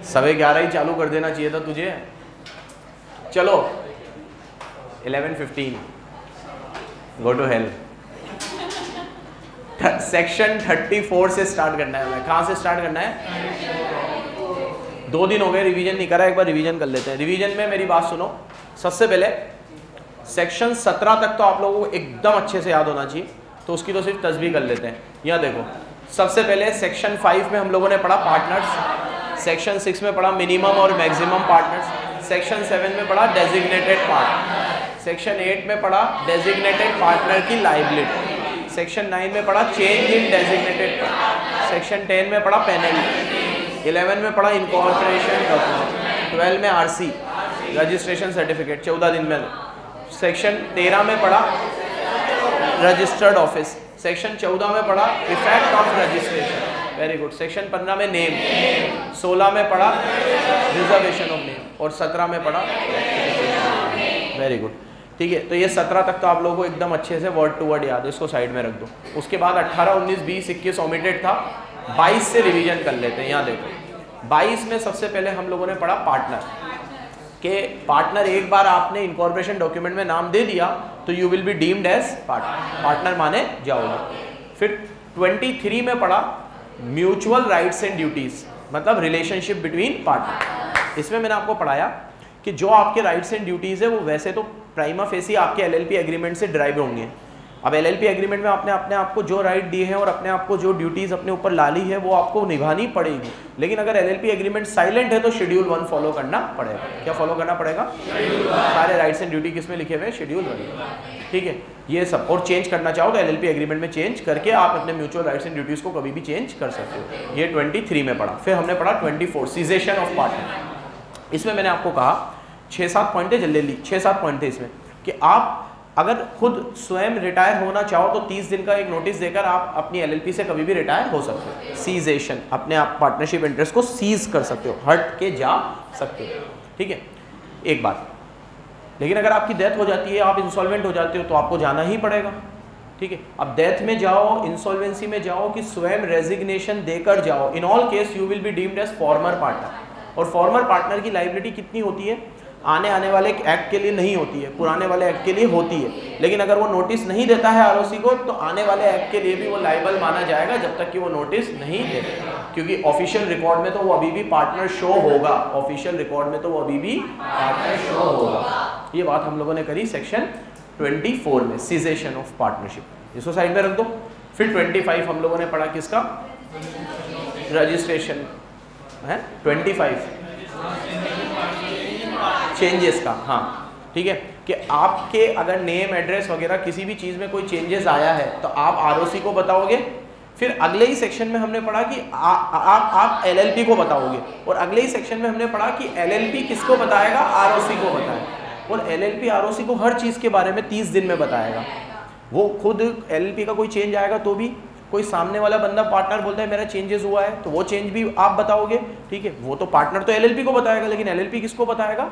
11:30 ही चालू कर देना चाहिए था तुझे। चलो 11:15 गो टू हेल। सेक्शन 34 से स्टार्ट करना है हमें। कहाँ से स्टार्ट करना है? 2 दिन हो गए रिवीजन नहीं करा, एक बार रिवीजन कर लेते हैं। रिवीजन में मेरी बात सुनो, सबसे पहले सेक्शन 17 तक तो आप लोगों को एकदम अच्छे से याद होना चाहिए, तो उसकी तो सिर्फ तस्बीह कर लेते हैं। यहाँ देखो, सबसे पहले सेक्शन 5 में हम लोगों ने पढ़ा पार्टनर्स, सेक्शन 6 में पढ़ा मिनिमम और मैक्सिमम पार्टनर्स, सेक्शन 7 में पढ़ा डेजिग्नेटेड पार्टनर, सेक्शन 8 में पढ़ा डेजिग्नेटेड पार्टनर की लाइबिलिटी, सेक्शन 9 में पढ़ा change in designated partner, section 10 में पढ़ा पेनल्टी, 11 में पढ़ा इनकॉर्पोरेशन डॉक्यूमेंट, 12 में आरसी रजिस्ट्रेशन सर्टिफिकेट 14 दिन में, सेक्शन 13 में पढ़ा रजिस्टर्ड ऑफिस, सेक्शन 14 में पढ़ा effect of registration, very good, section 15 में नेम, 16 में पढ़ा रिजर्वेशन ऑफ नेम और 17 में पढ़ा, वेरी गुड, ठीक है। तो ये 17 तक तो आप लोगों को एकदम अच्छे से वर्ड टू वर्ड याद है, इसको साइड में रख दो। उसके बाद 18, 19, 20, 21 ओमिटेड था, 22 से रिवीजन कर लेते हैं। यहाँ देखो 22 में सबसे पहले हम लोगों ने पढ़ा पार्टनर के पार्टनर, एक बार आपने इनकॉर्पोरेशन डॉक्यूमेंट में नाम दे दिया तो you will be deemed as partner, partner माने जाओगे। फिर 23 में पढ़ा म्यूचुअल राइट्स एंड ड्यूटीज, मतलब रिलेशनशिप बिटवीन पार्टनर। इसमें मैंने आपको पढ़ाया कि जो आपके राइट्स एंड ड्यूटीज है वो वैसे तो प्राइमा फेसी आपके एलएलपी एग्रीमेंट से ड्राइव होंगे। अब एलएलपी एग्रीमेंट में आपने अपने आप को जो राइट दिए हैं और अपने आप को जो ड्यूटीज अपने ऊपर ला ली है वो आपको निभानी पड़ेगी। लेकिन अगर एलएलपी एग्रीमेंट साइलेंट है तो शेड्यूल 1 फॉलो करना पड़ेगा। क्या फॉलो करना पड़ेगा? सारे राइट्स एंड ड्यूटी किसमें लिखे हुए हैं? शेड्यूल 1, ठीक है। ये सब, और चेंज करना चाहो तो एलएलपी एग्रीमेंट में चेंज करके आप अपने म्यूचुअल राइट्स एंड ड्यूटीज को कभी भी चेंज कर सकते हो। ये 23 में पढ़ा। फिर हमने पढ़ा 24 सीजेशन ऑफ पार्टनर। इसमें मैंने आपको कहा 6-7 पॉइंट थे, जल्दी 6-7 पॉइंट थे इसमें कि आप अगर खुद स्वयं रिटायर होना चाहो तो 30 दिन का एक नोटिस देकर आप अपनी एलएलपी से कभी भी रिटायर हो सकते हो। सीजेशन, अपने आप पार्टनरशिप इंटरेस्ट को सीज कर सकते हो, हट के जा सकते हो, ठीक है। एक बात, लेकिन अगर आपकी डेथ हो जाती है, आप इंसॉल्वेंट हो जाते हो तो आपको जाना ही पड़ेगा, ठीक है। अब डेथ में जाओ, इंसॉल्वेंसी में जाओ कि स्वयं रेजिग्नेशन देकर जाओ, in all case you will be deemed as former partner. और फॉर्मर पार्टनर की लायबिलिटी कितनी होती है? आने वाले एक्ट के लिए नहीं होती है, पुराने वाले एक्ट के लिए होती है। लेकिन अगर वो नोटिस नहीं देता है आरओसी को तो आने वाले एक्ट के लिए भी वो लायबल माना जाएगा जब तक कि वो नोटिस नहीं देता, क्योंकि ऑफिशियल रिकॉर्ड में तो वो अभी भी पार्टनर शो होगा, ऑफिशियल रिकॉर्ड में तो वो अभी भी पार्टनर शो होगा। ये बात हम लोगों ने करी सेक्शन 24 में, सीजेशन ऑफ पार्टनरशिप। इसको साइड में रख दो। फिर 25 हम लोगों ने पढ़ा किसका? रजिस्ट्रेशन है 25 चेंजेस का, हाँ, ठीक है, कि आपके अगर नेम एड्रेस वगैरह किसी भी चीज़ में कोई चेंजेस आया है तो आप आरओसी को बताओगे। फिर अगले ही सेक्शन में हमने पढ़ा कि आप एलएलपी को बताओगे, और अगले ही सेक्शन में हमने पढ़ा कि एलएलपी किसको बताएगा? आरओसी को बताएगा। और एलएलपी आरओसी को हर चीज़ के बारे में 30 दिन में बताएगा। वो खुद एलएलपी का कोई चेंज आएगा तो भी, कोई सामने वाला बंदा पार्टनर बोलता है मेरा चेंजेस हुआ है तो वो चेंज भी आप बताओगे, ठीक है। वो तो पार्टनर तो एलएलपी को बताएगा, लेकिन एलएलपी किसको बताएगा?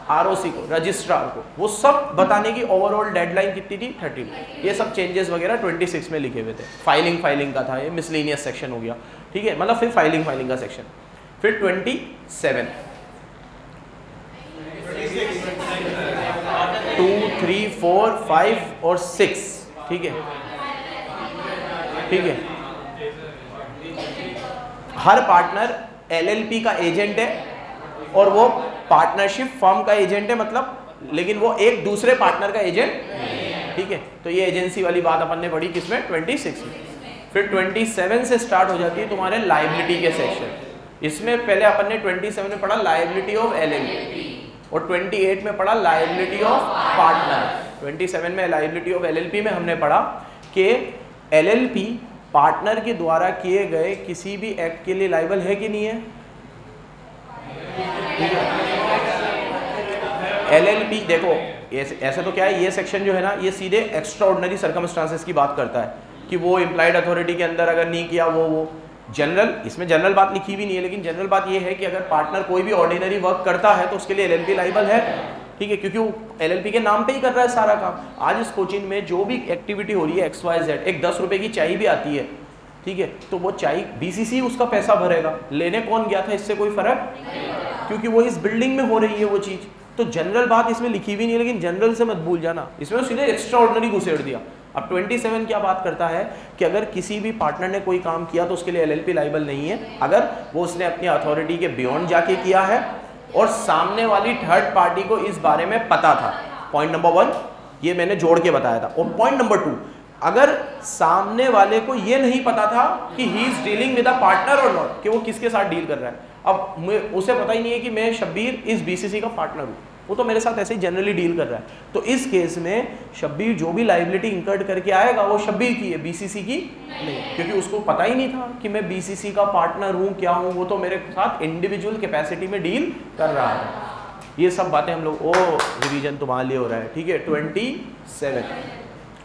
आरओसी को, रजिस्ट्रार को। वो सब बताने की ओवरऑल डेडलाइन कितनी थी? 30। ये सब चेंजेस वगैरह 26 में लिखे हुए थे। फाइलिंग का था, ये मिसलेनियस सेक्शन हो गया, ठीक है, मतलब फिर फाइलिंग का सेक्शन। फिर 27 2, 3, 4, 5 और 6, ठीक है, ठीक है। हर पार्टनर एलएलपी का एजेंट है और वो पार्टनरशिप फर्म का एजेंट है, मतलब, लेकिन वो एक दूसरे पार्टनर का एजेंट, ठीक है। तो ये एजेंसी वाली बात अपन ने पढ़ी किसमें? 26 में। फिर 27 से स्टार्ट हो जाती है तुम्हारे लायबिलिटी के सेक्शन। इसमें पहले अपन ने 27 में पढ़ा लायबिलिटी ऑफ एलएलपी और 28 में पढ़ा लायबिलिटी ऑफ पार्टनर। 27 में लायबिलिटी ऑफ एलएलपी में हमने पढ़ा कि एलएलपी पार्टनर के द्वारा किए गए किसी भी एक्ट के लिए लायबल है कि नहीं है? एलएलपी देखो, ऐसे तो क्या है, ये सेक्शन जो है ना, ये सीधे एक्स्ट्रा ऑर्डिनरी सर्कमस्टांसेस की बात करता है कि वो इम्प्लाइड अथॉरिटी के अंदर अगर नहीं किया वो जनरल, इसमें जनरल बात लिखी भी नहीं है, लेकिन जनरल बात ये है कि अगर पार्टनर कोई भी ऑर्डिनरी वर्क करता है तो उसके लिए एलएलपी लायबल है, ठीक है, क्योंकि वो एलएलपी के नाम पे ही कर रहा है सारा काम। आज इस कोचिंग में जो भी एक्टिविटी हो रही है XYZ, एक 10 रुपए की चाय भी आती है, ठीक है, तो वो चाहे बीसीसी उसका पैसा भरेगा, लेने कौन गया था इससे कोई फर्क, क्योंकि वो इस बिल्डिंग में हो रही है वो चीज़। तो जनरल बात इसमें लिखी भी नहीं, लेकिन जनरल से मत भूल जाना, इसमें सीधे एक्स्ट्रा ऑर्डिनरी घुसेड़ दिया। अब 27 क्या बात करता है कि अगर किसी भी पार्टनर ने कोई काम किया तो उसके लिए एलएलपी लाइबल नहीं है, अगर वो उसने अपनी अथॉरिटी के बियॉन्ड जाके किया है और सामने वाली थर्ड पार्टी को इस बारे में पता था। पॉइंट नंबर 1 ये मैंने जोड़ के बताया था। और पॉइंट नंबर 2, अगर सामने वाले को ये नहीं पता था कि he is dealing with a partner और नॉट, कि वो किसके साथ डील कर रहा है, अब उसे पता ही नहीं है कि मैं शब्बीर इस बीसीसी का पार्टनर हूँ, वो तो मेरे साथ ऐसे ही जनरली डील कर रहा है, तो इस केस में शब्बीर जो भी लाइबिलिटी इंकर्ड करके आएगा वो शब्बीर की है, बीसीसी की नहीं, क्योंकि उसको पता ही नहीं था कि मैं बीसीसी का पार्टनर हूँ क्या हूँ, वो तो मेरे साथ इंडिविजुअल कैपेसिटी में डील कर रहा है। ये सब बातें हम लोग रिवीजन तुम्हारे लिए हो रहा है, ठीक है। 27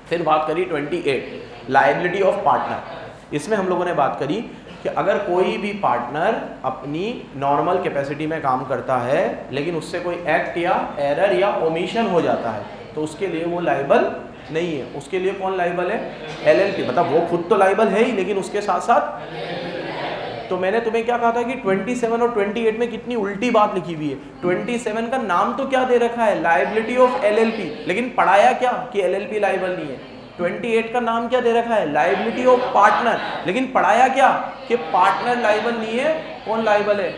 फिर बात करी 28 लायबिलिटी ऑफ पार्टनर। इसमें हम लोगों ने बात करी कि अगर कोई भी पार्टनर अपनी नॉर्मल कैपेसिटी में काम करता है लेकिन उससे कोई एक्ट या एरर या ओमिशन हो जाता है तो उसके लिए वो लाइबल नहीं है। उसके लिए कौन लाइबल है, एलएलपी, मतलब वो खुद तो लाइबल है ही लेकिन उसके साथ साथ, तो मैंने तुम्हें क्या कहा था कि 27 और 28 में कितनी उल्टी बात लिखी हुई है। 27 का नाम तो क्या दे रखा है, लायबिलिटी ऑफ एलएलपी, लेकिन पढ़ाया क्या कि एलएलपी लाइबल नहीं है। 28 का नाम क्या दे रखा है, लायबिलिटी ऑफ पार्टनर, लेकिन पढ़ाया क्या कि पार्टनर लाइबल नहीं है, कौन लाइबल है,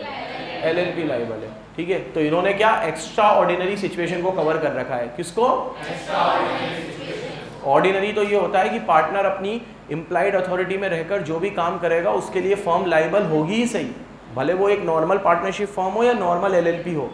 एलएलपी लाइबल है, ठीक है। तो इन्होंने क्या एक्स्ट्रा ऑर्डिनरी सिचुएशन को कवर कर रखा है, किसको, ऑर्डिनरी तो ये होता है कि पार्टनर अपनी इम्प्लाइड अथॉरिटी में रहकर जो भी काम करेगा उसके लिए फर्म लाइबल होगी ही सही, भले वो एक नॉर्मल पार्टनरशिप फर्म हो या नॉर्मल एलएलपी हो।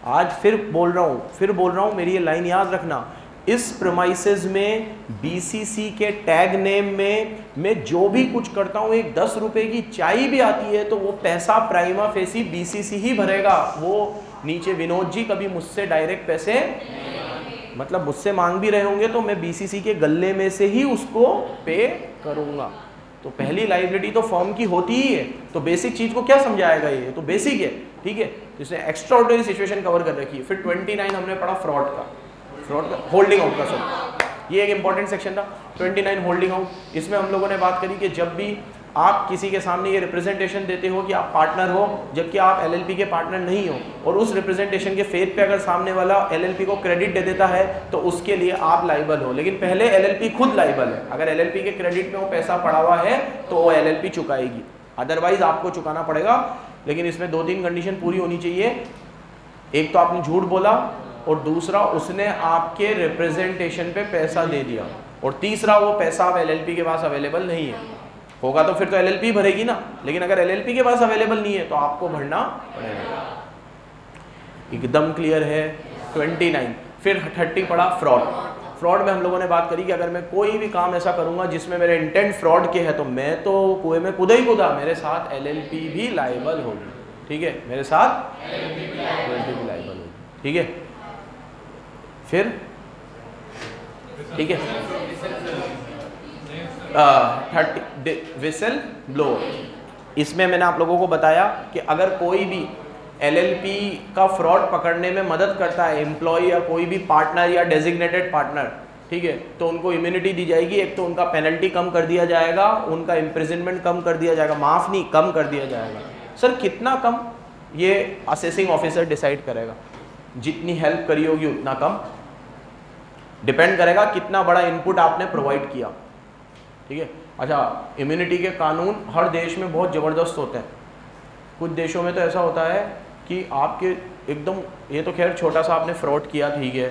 आज फिर बोल रहा हूँ मेरी ये लाइन याद रखना, इस प्रेमाइसेस में बीसीसी के टैग नेम में मैं जो भी कुछ करता हूँ, एक 10 रुपए की चाय भी आती है तो वो पैसा प्राइमा फेसी बीसीसी ही भरेगा। वो नीचे विनोद जी कभी मुझसे डायरेक्ट पैसे, मतलब मुझसे मांग भी रहे होंगे तो मैं बीसीसी के गल्ले में से ही उसको पे करूंगा। तो पहली लायबिलिटी तो फर्म की होती ही है, तो बेसिक चीज को क्या समझाएगा, ये तो बेसिक है, ठीक है। इसने एक्स्ट्रा ऑर्डिनरी सिचुएशन कवर कर रखी है। फिर 29 हमने पढ़ा फ्रॉड का होल्डिंग आउट का, सब ये एक इंपॉर्टेंट सेक्शन था। 29 होल्डिंग आउट, इसमें हम लोगों ने बात करी कि जब भी आप किसी के सामने ये रिप्रेजेंटेशन देते हो कि आप पार्टनर हो जबकि आप एलएलपी के पार्टनर नहीं हो, और उस रिप्रेजेंटेशन के फेथ पे अगर सामने वाला एलएलपी को क्रेडिट दे देता है तो उसके लिए आप लाइबल हो, लेकिन पहले एलएलपी खुद लाइबल है। अगर एलएलपी के क्रेडिट में वो पैसा पड़ा हुआ है तो वो एलएलपी चुकाएगी, अदरवाइज आपको चुकाना पड़ेगा। लेकिन इसमें 2-3 कंडीशन पूरी होनी चाहिए, एक तो आपने झूठ बोला, और दूसरा उसने आपके रिप्रेजेंटेशन पे पैसा दे दिया, और तीसरा वो पैसा अब एलएलपी के पास अवेलेबल नहीं है। होगा तो फिर तो एलएलपी भरेगी ना, लेकिन अगर एलएलपी के पास अवेलेबल नहीं है तो आपको भरना पड़ेगा। एकदम क्लियर है। 29 फिर 30 पड़ा फ्रॉड में हम लोगों ने बात करी कि अगर मैं कोई भी काम ऐसा करूंगा जिसमें मेरे इंटेंट फ्रॉड के है तो मैं तो कुएं में कूदा ही कूदा, मेरे साथ एलएलपी भी लाइबल होगी, ठीक है, मेरे साथ एलएलपी भी लाइबल होगी, ठीक है। फिर ठीक है 30 विसल ब्लो। इसमें मैंने आप लोगों को बताया कि अगर कोई भी एलएलपी का फ्रॉड पकड़ने में मदद करता है एम्प्लॉय या कोई भी पार्टनर या डेजिग्नेटेड पार्टनर, ठीक है, तो उनको इम्यूनिटी दी जाएगी। एक तो उनका पेनल्टी कम कर दिया जाएगा, उनका इम्प्रिजनमेंट कम कर दिया जाएगा, माफ़ नहीं कम कर दिया जाएगा। सर कितना कम, ये असेसिंग ऑफिसर डिसाइड करेगा, जितनी हेल्प करी होगी उतना कम, डिपेंड करेगा कितना बड़ा इनपुट आपने प्रोवाइड किया, ठीक है। अच्छा, इम्यूनिटी के कानून हर देश में बहुत ज़बरदस्त होते हैं। कुछ देशों में तो ऐसा होता है कि आपके एकदम, ये तो खैर छोटा सा आपने फ्रॉड किया, ठीक है,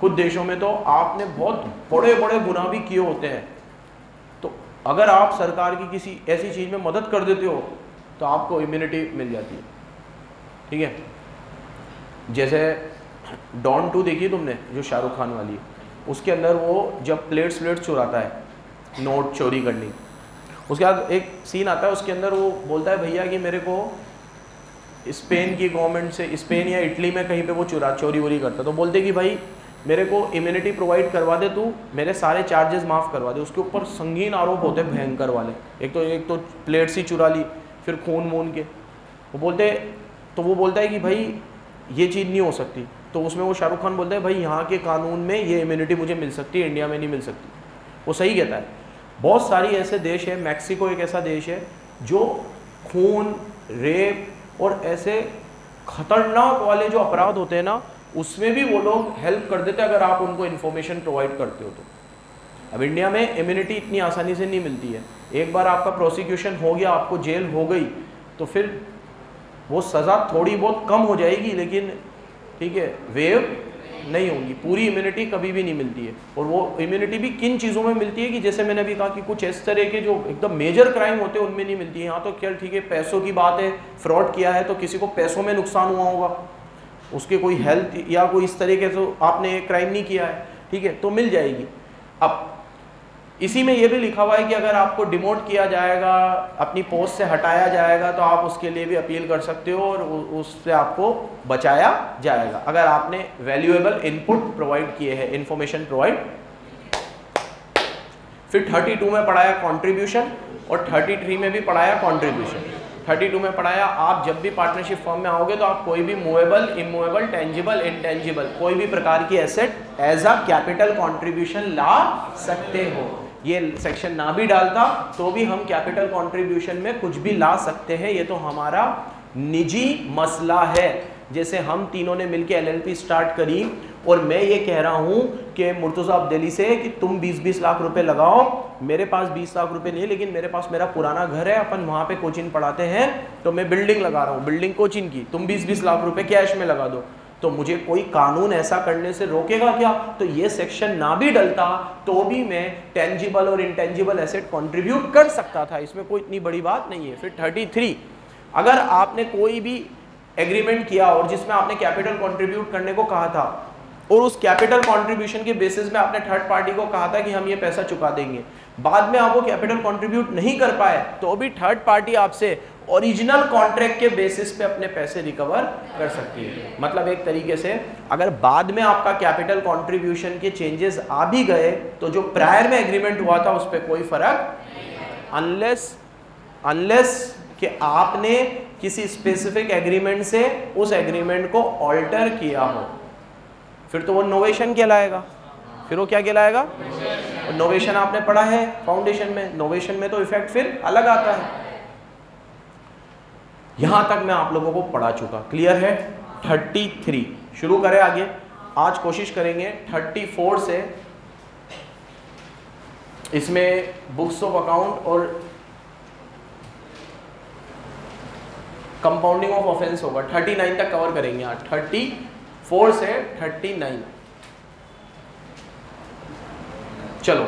कुछ देशों में तो आपने बहुत बड़े बड़े गुनाह भी किए होते हैं, तो अगर आप सरकार की किसी ऐसी चीज़ में मदद कर देते हो तो आपको इम्यूनिटी मिल जाती है, ठीक है। जैसे डॉन 2 देखी तुमने, जो शाहरुख खान वाली, उसके अंदर वो जब प्लेट्स चुराता है, नोट चोरी करनी, उसके बाद एक सीन आता है उसके अंदर, वो बोलता है भैया कि मेरे को स्पेन की गवर्नमेंट से, स्पेन या इटली में कहीं पे वो चोरी वोरी करता, तो बोलते कि भाई मेरे को इम्यूनिटी प्रोवाइड करवा दे, तू मेरे सारे चार्जेस माफ़ करवा दे। उसके ऊपर संगीन आरोप होते भयंकर वाले, एक तो प्लेट्स ही चुरा ली, फिर खून मून के वो बोलता है कि भाई ये चीज़ नहीं हो सकती। तो उसमें वो शाहरुख खान बोलता है भाई यहाँ के कानून में ये इम्यूनिटी मुझे मिल सकती है, इंडिया में नहीं मिल सकती। वो सही कहता है, बहुत सारी ऐसे देश है, मैक्सिको एक ऐसा देश है जो खून, रेप और ऐसे खतरनाक वाले जो अपराध होते हैं ना, उसमें भी वो लोग हेल्प कर देते हैं अगर आप उनको इन्फॉर्मेशन प्रोवाइड करते हो तो। अब इंडिया में इम्यूनिटी इतनी आसानी से नहीं मिलती है, एक बार आपका प्रोसिक्यूशन हो गया, आपको जेल हो गई, तो फिर वो सज़ा थोड़ी बहुत कम हो जाएगी, लेकिन ठीक है वेव नहीं होगी, पूरी इम्यूनिटी कभी भी नहीं मिलती है। और वो इम्यूनिटी भी किन चीज़ों में मिलती है कि जैसे मैंने अभी कहा कि कुछ इस तरह के जो एकदम मेजर क्राइम होते हैं उनमें नहीं मिलती है। यहाँ तो क्या ठीक है, पैसों की बात है, फ्रॉड किया है तो किसी को पैसों में नुकसान हुआ होगा, उसके कोई हेल्थ या कोई इस तरीके से आपने क्राइम नहीं किया है, ठीक है, तो मिल जाएगी। अब इसी में ये भी लिखा हुआ है कि अगर आपको डिमोट किया जाएगा, अपनी पोस्ट से हटाया जाएगा, तो आप उसके लिए भी अपील कर सकते हो और उससे आपको बचाया जाएगा अगर आपने वैल्यूएबल इनपुट प्रोवाइड किए हैं, इंफॉर्मेशन प्रोवाइड। फिर 32 में पढ़ाया कंट्रीब्यूशन और 33 में भी पढ़ाया कंट्रीब्यूशन। 32 में पढ़ाया आप जब भी पार्टनरशिप फॉर्म में आओगे तो आप कोई भी मूवेबल, इमूवेबल, टेंजिबल, इनटेंजिबल कोई भी प्रकार की asset as a capital contribution ला सकते हो। ये सेक्शन ना भी डालता तो भी हम कैपिटल कंट्रीब्यूशन में कुछ भी ला सकते हैं, ये तो हमारा निजी मसला है। जैसे हम तीनों ने मिलकर एलएलपी स्टार्ट करी और मैं ये कह रहा हूँ कि मुर्तज़ा अब दिल्ली से कि तुम 20-20 लाख रुपए लगाओ, मेरे पास 20 लाख रुपए नहीं है लेकिन मेरे पास मेरा पुराना घर है, अपन वहाँ पे कोचिंग पढ़ाते हैं, तो मैं बिल्डिंग लगा रहा हूँ, बिल्डिंग कोचिंग की, तुम 20-20 लाख रुपए कैश में लगा दो, तो मुझे कोई कानून ऐसा करने से रोकेगा क्या? तो ये सेक्शन ना भी डलता तो भी मैं टेंजिबल और इंटेंजिबल एसेट कंट्रीब्यूट कर सकता था, इसमें कोई इतनी बड़ी बात नहीं है। फिर 33, अगर आपने कोई भी एग्रीमेंट किया और जिसमें आपने कैपिटल कंट्रीब्यूट करने को कहा था और उस कैपिटल कंट्रीब्यूशन के बेसिस में आपने थर्ड पार्टी को कहा था कि हम ये पैसा चुका देंगे, बाद में आप वो कैपिटल कंट्रीब्यूट नहीं कर पाए, तो भी थर्ड पार्टी आपसे ओरिजिनल कॉन्ट्रैक्ट के बेसिस पे अपने पैसे रिकवर कर सकती है। मतलब एक तरीके से अगर बाद में आपका कैपिटल कंट्रीब्यूशन के चेंजेस आ भी गए तो जो प्रायर में एग्रीमेंट हुआ था उस पर कोई फर्क, अनलेस कि आपने किसी स्पेसिफिक एग्रीमेंट से उस एग्रीमेंट को ऑल्टर किया हो, फिर तो वो नोवेशन कहलाएगा। फिर वो क्या कहलाएगा? नोवेशन आपने पढ़ा है फाउंडेशन में, नोवेशन में तो इफेक्ट फिर अलग आता है। यहां तक मैं आप लोगों को पढ़ा चुका, क्लियर है? 33 शुरू करें आगे। आज कोशिश करेंगे 34 से, इसमें बुक्स ऑफ अकाउंट और कंपाउंडिंग ऑफ ऑफेंस होगा, 39 तक कवर करेंगे आज, 34 से 39। चलो,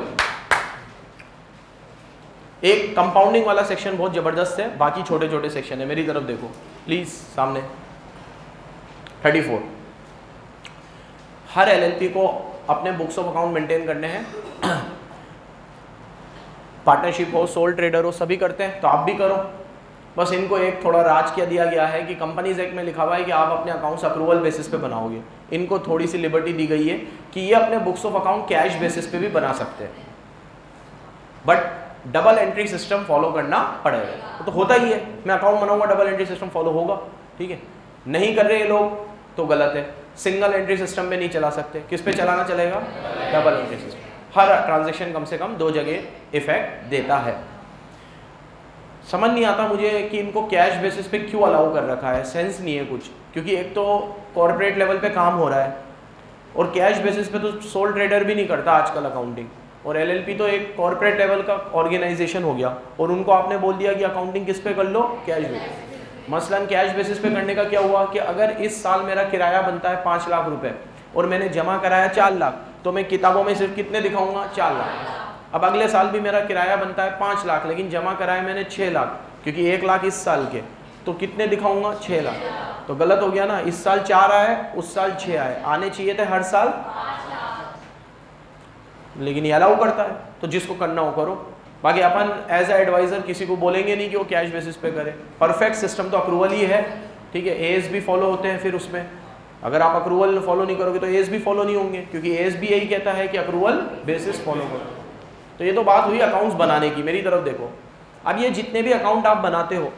एक कंपाउंडिंग वाला सेक्शन बहुत जबरदस्त है, बाकी छोटे छोटे सेक्शन है, मेरी तरफ देखो प्लीज सामने। 34, हर एलएलपी को अपने बुक्स ऑफ अकाउंट मेंटेन करने हैं। पार्टनरशिप हो, सोल ट्रेडर हो, सभी करते हैं, तो आप भी करो। बस इनको एक थोड़ा राज क्या दिया गया है कि कंपनीज एक्ट में लिखा हुआ है कि आप अपने अकाउंट्स अप्रूवल बेसिस पे बनाओगे, इनको थोड़ी सी लिबर्टी दी गई है कि ये अपने books of account cash basis पे भी बना सकते हैं, but double entry system follow करना पड़ेगा। तो होता ही है, मैं अकाउंट बनाऊंगा डबल एंट्री सिस्टम फॉलो होगा, ठीक है। नहीं कर रहे ये लोग तो गलत है, सिंगल एंट्री सिस्टम में नहीं चला सकते, किस पे चलाना चलेगा? Double entry system. हर ट्रांजेक्शन कम से कम 2 जगह इफेक्ट देता है। समझ नहीं आता मुझे कि इनको कैश बेसिस पे क्यों अलाउ कर रखा है, सेंस नहीं है कुछ, क्योंकि एक तो कॉर्पोरेट लेवल पे काम हो रहा है और कैश बेसिस पे तो सोल ट्रेडर भी नहीं करता आजकल अकाउंटिंग, और एलएलपी तो एक कॉर्पोरेट लेवल का ऑर्गेनाइजेशन हो गया और उनको आपने बोल दिया कि अकाउंटिंग किस पे कर लो? Cash basis. मसलन कैश बेसिस पे करने का क्या हुआ कि अगर इस साल मेरा किराया बनता है 5 लाख रुपए और मैंने जमा कराया 4 लाख, तो मैं किताबों में सिर्फ कितने दिखाऊंगा? 4 लाख। अब अगले साल भी मेरा किराया बनता है 5 लाख लेकिन जमा कराया मैंने 6 लाख, क्योंकि 1 लाख इस साल के, तो कितने दिखाऊंगा? 6 लाख। तो गलत हो गया ना, इस साल 4 आए, उस साल 6 आए, आने चाहिए थे हर साल, लेकिन ये अलाउ करता है, तो जिसको करना हो करो। बाकी अपन एज ए एडवाइजर किसी को बोलेंगे नहीं कि वो कैश बेसिस पे करे। परफेक्ट सिस्टम तो अप्रूवल ही है, ठीक है। एएस भी फॉलो होते हैं, फिर उसमें अगर आप अप्रूवल फॉलो नहीं करोगे तो एएस भी फॉलो नहीं होंगे, क्योंकि एएस भी यही कहता है कि अप्रूवल बेसिस फॉलो करो। तो ये तो बात हुई अकाउंट्स बनाने की, मेरी तरफ देखो। अब ये जितने भी अकाउंट आप बनाते हो,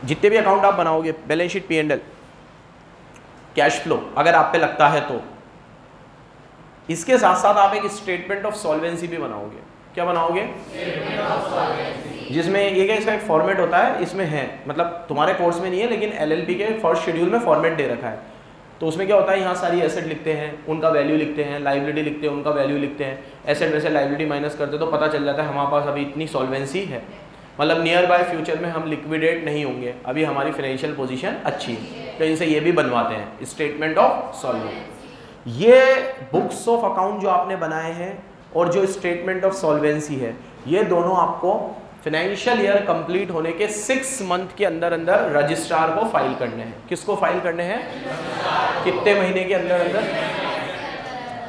जितने भी अकाउंट आप बनाओगे, balance sheet, P&L, cash flow, अगर आप पे लगता है तो इसके साथ साथ आप एक स्टेटमेंट ऑफ सॉल्वेंसी भी बनाओगे। क्या बनाओगे? जिसमें ये क्या इसका एक फॉर्मेट होता है, इसमें है मतलब तुम्हारे कोर्स में नहीं है लेकिन एलएलपी के फर्स्ट शेड्यूल में फॉर्मेट दे रखा है। तो उसमें क्या होता है, यहाँ सारी एसेट लिखते हैं, उनका वैल्यू लिखते हैं, लाइबिलिटी लिखते हैं, उनका वैल्यू लिखते हैं, एसेट में से लाइबिलिटी माइनस करते तो पता चल जाता है हमारे पास अभी इतनी सॉल्वेंसी है, मतलब नियर बाय फ्यूचर में हम लिक्विडेट नहीं होंगे, अभी हमारी फाइनेंशियल पोजीशन अच्छी है। तो इनसे ये भी बनवाते हैं स्टेटमेंट ऑफ सॉल्वेंसी। ये बुक्स ऑफ अकाउंट जो आपने बनाए हैं और जो स्टेटमेंट ऑफ सॉल्वेंसी है, ये दोनों आपको फाइनेंशियल ईयर कंप्लीट होने के 6 मंथ के अंदर अंदर रजिस्ट्रार को फाइल करने हैं। किसको फाइल करने हैं? कितने महीने के अंदर अंदर?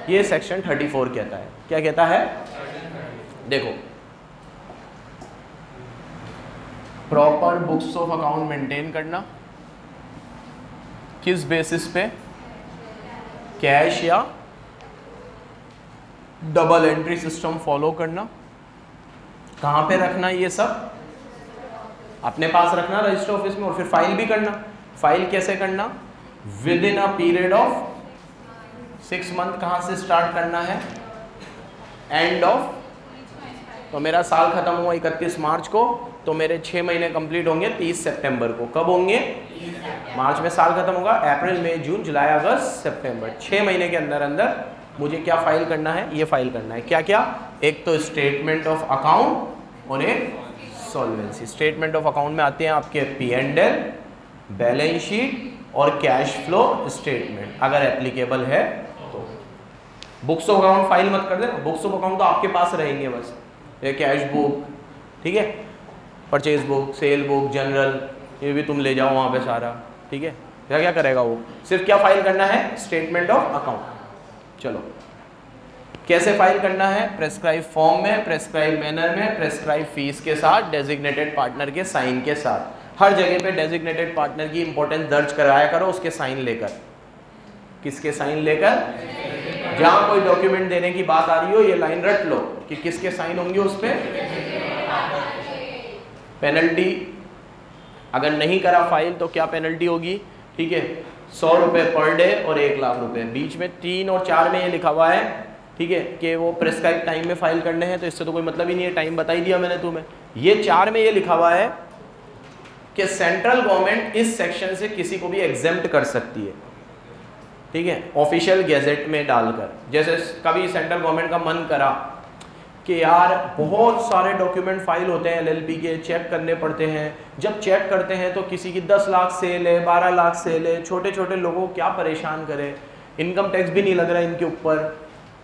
ये सेक्शन 34 कहता है। क्या कहता है? देखो, proper books of account maintain करना, किस बेसिस पे? कैश या डबल एंट्री सिस्टम फॉलो करना। कहाँ पे रखना? ये सब अपने पास रखना रजिस्टर ऑफिस में, और फिर फाइल भी करना। फाइल कैसे करना? With in a period of 6 month. कहाँ से स्टार्ट करना है? एंड ऑफ, तो मेरा साल खत्म हुआ 31 मार्च को, तो मेरे 6 महीने कंप्लीट होंगे 30 सितंबर को। कब होंगे? मार्च में साल खत्म होगा, अप्रैल मई जून जुलाई अगस्त सितंबर, 6 महीने के अंदर अंदर मुझे क्या फाइल करना है? ये फाइल करना है। क्या क्या? एक तो स्टेटमेंट ऑफ अकाउंट और एक सॉल्वेंसी। स्टेटमेंट ऑफ अकाउंट में आते हैं आपके P&L, बैलेंस शीट और कैश फ्लो स्टेटमेंट, अगर एप्लीकेबल है तो। बुक्स ऑफ अकाउंट फाइल मत कर देना, बुक्स ऑफ अकाउंट तो आपके पास रहेंगे बस, ये कैश बुक, ठीक है, purchase book, cell book, general, ये भी तुम ले जाओ वहाँ पे सारा, ठीक है। क्या क्या करेगा वो? सिर्फ क्या फाइल करना है? Statement of account. चलो, कैसे फाइल करना है? प्रेस्क्राइब फॉर्म में, प्रेस्क्राइब मैनर में, प्रेस्क्राइब फीस के साथ, डेजिग्नेटेड पार्टनर के साइन के साथ। हर जगह पे डेजिग्नेटेड पार्टनर की इंपॉर्टेंस दर्ज कराया करो, उसके साइन लेकर। किसके साइन लेकर? जहां कोई डॉक्यूमेंट देने की बात आ रही हो, ये लाइन रट लो कि किसके साइन होंगे उस पर। पेनल्टी, अगर नहीं करा फाइल तो क्या पेनल्टी होगी? ठीक है, 100 रुपये पर डे और 1 लाख रुपए। बीच में 3 और 4 में ये लिखा हुआ है, ठीक है, कि वो प्रेस्क्राइब टाइम में फाइल करने हैं, तो इससे तो कोई मतलब ही नहीं है, टाइम बता ही दिया मैंने तुम्हें। ये 4 में ये लिखा हुआ है कि सेंट्रल गवर्नमेंट इस सेक्शन से किसी को भी एग्जेम्प्ट कर सकती है, ठीक है, ऑफिशियल गैजेट में डालकर। जैसे कभी सेंट्रल गवर्नमेंट का मन करा कि यार बहुत सारे डॉक्यूमेंट फाइल होते हैं एलएलपी के, चेक करने पड़ते हैं, जब चेक करते हैं तो किसी की 10 लाख सेल है, 12 लाख सेल है, छोटे छोटे लोगों को क्या परेशान करे, इनकम टैक्स भी नहीं लग रहा है इनके ऊपर,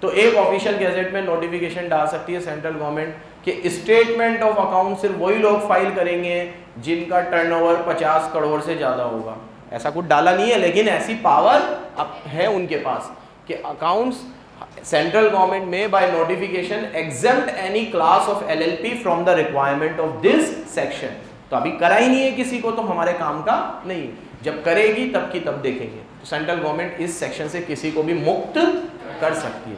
तो एक ऑफिशियल गैजेट में नोटिफिकेशन डाल सकती है सेंट्रल गवर्नमेंट कि स्टेटमेंट ऑफ अकाउंट सिर्फ वही लोग फाइल करेंगे जिनका टर्नओवर 50 करोड़ से ज़्यादा होगा। ऐसा कुछ डाला नहीं है, लेकिन ऐसी पावर अब है उनके पास कि अकाउंट्स सेंट्रल गवर्नमेंट में by notification exempt any class of LLP from the requirement of this section. तो अभी करा ही नहीं है किसी को, तो हमारे काम का नहीं है, जब करेगी तब की तब देखेंगे। तो सेंट्रल गवर्नमेंट इस सेक्शन से किसी को भी मुक्त कर सकती है।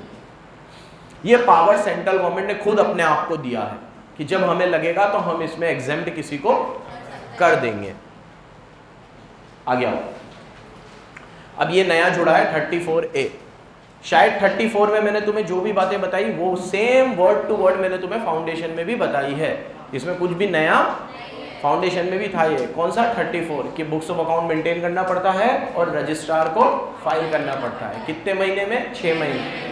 ये पावर सेंट्रल गवर्नमेंट ने खुद अपने आप को दिया है कि जब हमें लगेगा तो हम इसमें एग्जेम्प्ट किसी को कर देंगे। आगे आओ, अब ये नया जुड़ा है 34A। शायद 34 में मैंने तुम्हें जो भी बातें बताई वो सेम वर्ड टू वर्ड मैंने तुम्हें फाउंडेशन में भी बताई है, इसमें कुछ भी नया फाउंडेशन में भी था। ये कौन सा? 34 कि बुक्स ऑफ अकाउंट मेंटेन करना पड़ता है और रजिस्ट्रार को फाइल करना पड़ता है। कितने महीने में? 6 महीने।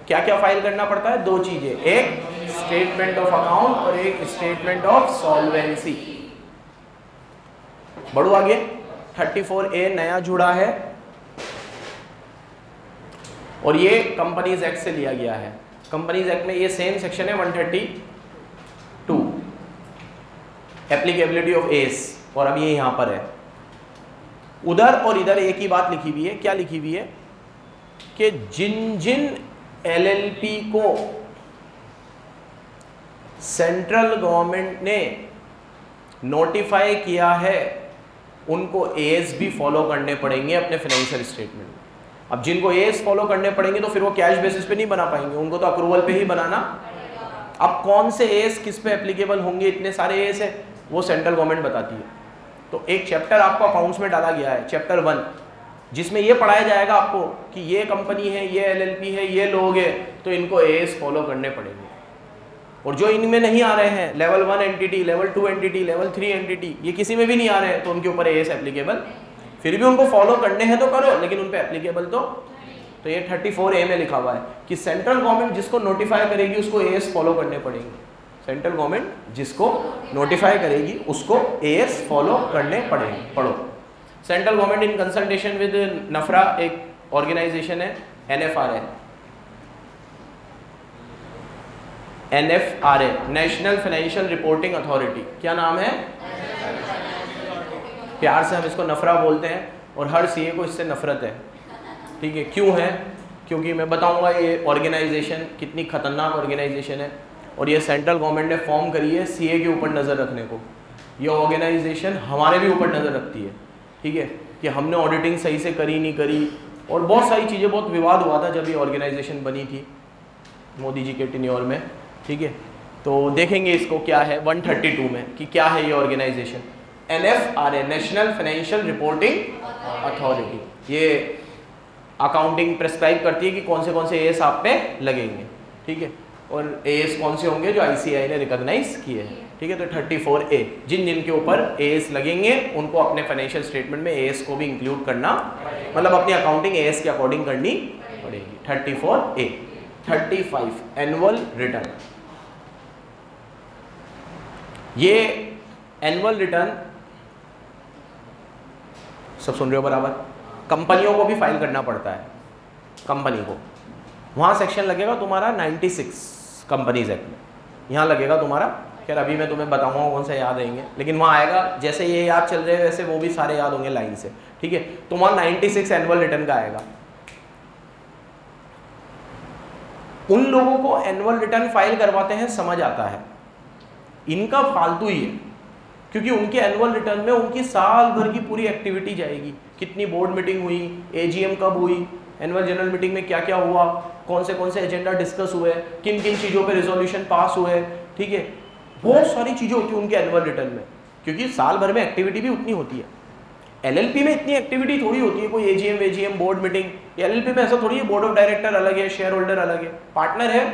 क्या क्या फाइल करना पड़ता है? 2 चीजें, एक स्टेटमेंट ऑफ अकाउंट और एक स्टेटमेंट ऑफ सॉल्वेंसी। बढ़ो आगे, 34A नया जुड़ा है और ये कंपनीज एक्ट से लिया गया है। कंपनीज एक्ट में ये सेम सेक्शन है 132, एप्लीकेबिलिटी ऑफ एस, और अब ये यहां पर है। उधर और इधर एक ही बात लिखी हुई है। क्या लिखी हुई है? कि जिन जिन एलएलपी को सेंट्रल गवर्नमेंट ने नोटिफाई किया है उनको एएस भी फॉलो करने पड़ेंगे अपने फाइनेंशियल स्टेटमेंट। अब जिनको एएस फॉलो करने पड़ेंगे तो फिर वो कैश बेसिस पे नहीं बना पाएंगे, उनको तो अप्रूवल पे ही बनाना। अब कौन से एएस किस पे एप्लीकेबल होंगे, इतने सारे एएस है, वो सेंट्रल गवर्नमेंट बताती है। तो एक चैप्टर आपको अकाउंट्स में डाला गया है, चैप्टर 1, जिसमें ये पढ़ाया जाएगा आपको कि ये कंपनी है, ये एलएलपी है, ये लोग हैं, तो इनको एएस फॉलो करने पड़ेंगे। और जो इनमें नहीं आ रहे हैं, level 1 entity, level 2 entity, level 3 entity, ये किसी में भी नहीं आ रहे हैं, तो उनके ऊपर एएस एप्लीकेबल, फिर भी उनको फॉलो करने हैं तो करो, लेकिन उन पे एप्लीकेबल तो ये 34A में लिखा हुआ है कि सेंट्रल गवर्नमेंट जिसको नोटिफाई करेगी उसको एएस फॉलो करने पड़ेंगे। सेंट्रल गवर्नमेंट जिसको नोटिफाई करेगी उसको एएस फॉलो करने पड़ेंगे। पढ़ो, central government in consultation with NFRA, एक ऑर्गेनाइजेशन है, NFRA, NFRA, national financial reporting authority. क्या नाम है? प्यार से हम इसको नफरा बोलते हैं और हर सीए को इससे नफरत है, ठीक है। क्यों है? क्योंकि मैं बताऊंगा ये ऑर्गेनाइजेशन कितनी खतरनाक ऑर्गेनाइजेशन है, और ये सेंट्रल गवर्नमेंट ने फॉर्म करी है सीए के ऊपर नज़र रखने को। ये ऑर्गेनाइजेशन हमारे भी ऊपर नज़र रखती है, ठीक है, कि हमने ऑडिटिंग सही से करी नहीं करी, और बहुत सारी चीज़ें, बहुत विवाद हुआ था जब ये ऑर्गेनाइजेशन बनी थी मोदी जी के टेन्योर में, ठीक है। तो देखेंगे इसको क्या है 132 में कि क्या है ये organization. NFRA, national financial reporting authority, ये अकाउंटिंग प्रेस्क्राइब करती है कि कौन से एएस आप पे लगेंगे, ठीक है, और एएस कौन से होंगे जो ICAI ने रिकॉग्नाइज किए हैं, ठीक है। तो 34A, जिन जिन के ऊपर एएस लगेंगे उनको अपने फाइनेंशियल स्टेटमेंट में एएस को भी इंक्लूड करना, मतलब अपनी अकाउंटिंग एएस के अकॉर्डिंग करनी पड़ेगी। 34A। 35 annual return. ये एनुअल रिटर्न सब सुन रहे हो बराबर? कंपनियों को भी फाइल करना पड़ता है, कंपनी को। वहाँ सेक्शन लगेगा तुम्हारा 96 कंपनीज एक्ट में, यहाँ लगेगा तुम्हारा, खैर अभी मैं तुम्हें बताऊंगा कौन सा याद रहेंगे, लेकिन वहाँ आएगा, जैसे ये याद चल रहे हैं वैसे वो भी सारे याद होंगे लाइन से, ठीक है। तो वहाँ 96 एनुअल रिटर्न का आएगा। उन लोगों को एनुअल रिटर्न फाइल करवाते हैं समझ आता है, इनका फालतू ही है, क्योंकि उनके एनुअल रिटर्न में उनकी साल भर की पूरी एक्टिविटी जाएगी, कितनी बोर्ड मीटिंग हुई, AGM कब हुई, एनुअल जनरल मीटिंग में क्या क्या हुआ, कौन से एजेंडा डिस्कस हुए, किन किन चीज़ों पे रिजोल्यूशन पास हुए, ठीक है। बहुत सारी चीज़ें होती है उनके एनुअल रिटर्न में, क्योंकि साल भर में एक्टिविटी भी उतनी होती है। LLP में इतनी एक्टिविटी थोड़ी होती है, कोई AGM बोर्ड मीटिंग, LLP में ऐसा थोड़ी है, बोर्ड ऑफ डायरेक्टर अलग है, शेयर होल्डर अलग है, पार्टनर है,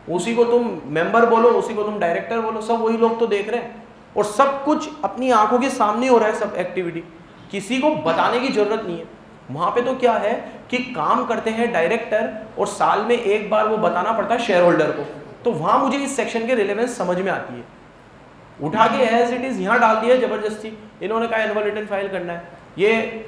उसी को तुम मेंबर बोलो, उसी को तुम डायरेक्टर बोलो, सब वही लोग तो देख रहे हैं, और सब कुछ अपनी आंखों के सामने हो रहा है, सब एक्टिविटी, किसी को बताने की जरूरत नहीं है। वहां पे तो क्या है कि काम करते हैं डायरेक्टर, और साल में एक बार वो बताना पड़ता है शेयर होल्डर को, तो वहां मुझे इस सेक्शन के रिलेवेंस समझ में आती है। उठा के एज इट इज यहाँ डाल दिया जबरदस्ती, इन्होंने कहा एनुअल रिटर्न फाइल करना है। ये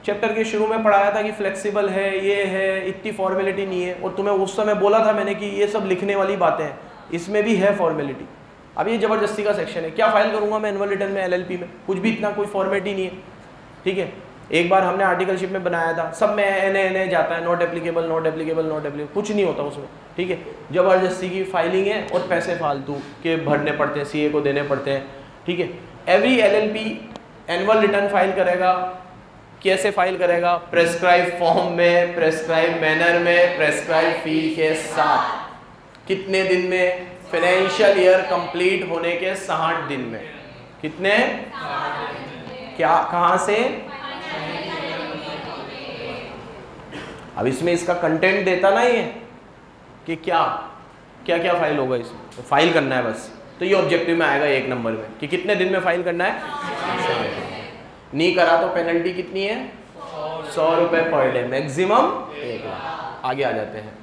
चैप्टर के शुरू में पढ़ाया था कि फ्लेक्सिबल है, ये है, इतनी फॉर्मेलिटी नहीं है, और तुम्हें उस समय बोला था मैंने कि ये सब लिखने वाली बातें हैं, इसमें भी है फॉर्मेलिटी। अब ये जबरदस्ती का सेक्शन है, क्या फाइल करूंगा मैं एनुअल रिटर्न में LLP में, कुछ भी इतना कोई फॉर्मेलिटी नहीं है, ठीक है। एक बार हमने आर्टिकलशिप में बनाया था, सब में NA जाता है, not applicable not applicable not applicable, कुछ नहीं होता उसमें, ठीक है। जबरदस्ती की फाइलिंग है और पैसे फालतू के भरने पड़ते हैं, CA को देने पड़ते हैं, ठीक है। Every LLP annual return file करेगा, कैसे फाइल करेगा? प्रेस्क्राइब फॉर्म में, प्रेस्क्राइब मैनर में, प्रेस्क्राइब फी के साथ। कितने दिन में? फाइनेंशियल ईयर कंप्लीट होने के 60 दिन में। कितने? क्या, कहां से? अब इसमें इसका कंटेंट देता नहीं है कि क्या क्या क्या फाइल होगा इसमें, तो फाइल करना है बस। तो ये ऑब्जेक्टिव में आएगा 1 नंबर में कि कितने दिन में फाइल करना है। नहीं करा तो पेनल्टी कितनी है? 100 रुपये पर डे, मैक्सिमम 1 लाख। आगे आ जाते हैं।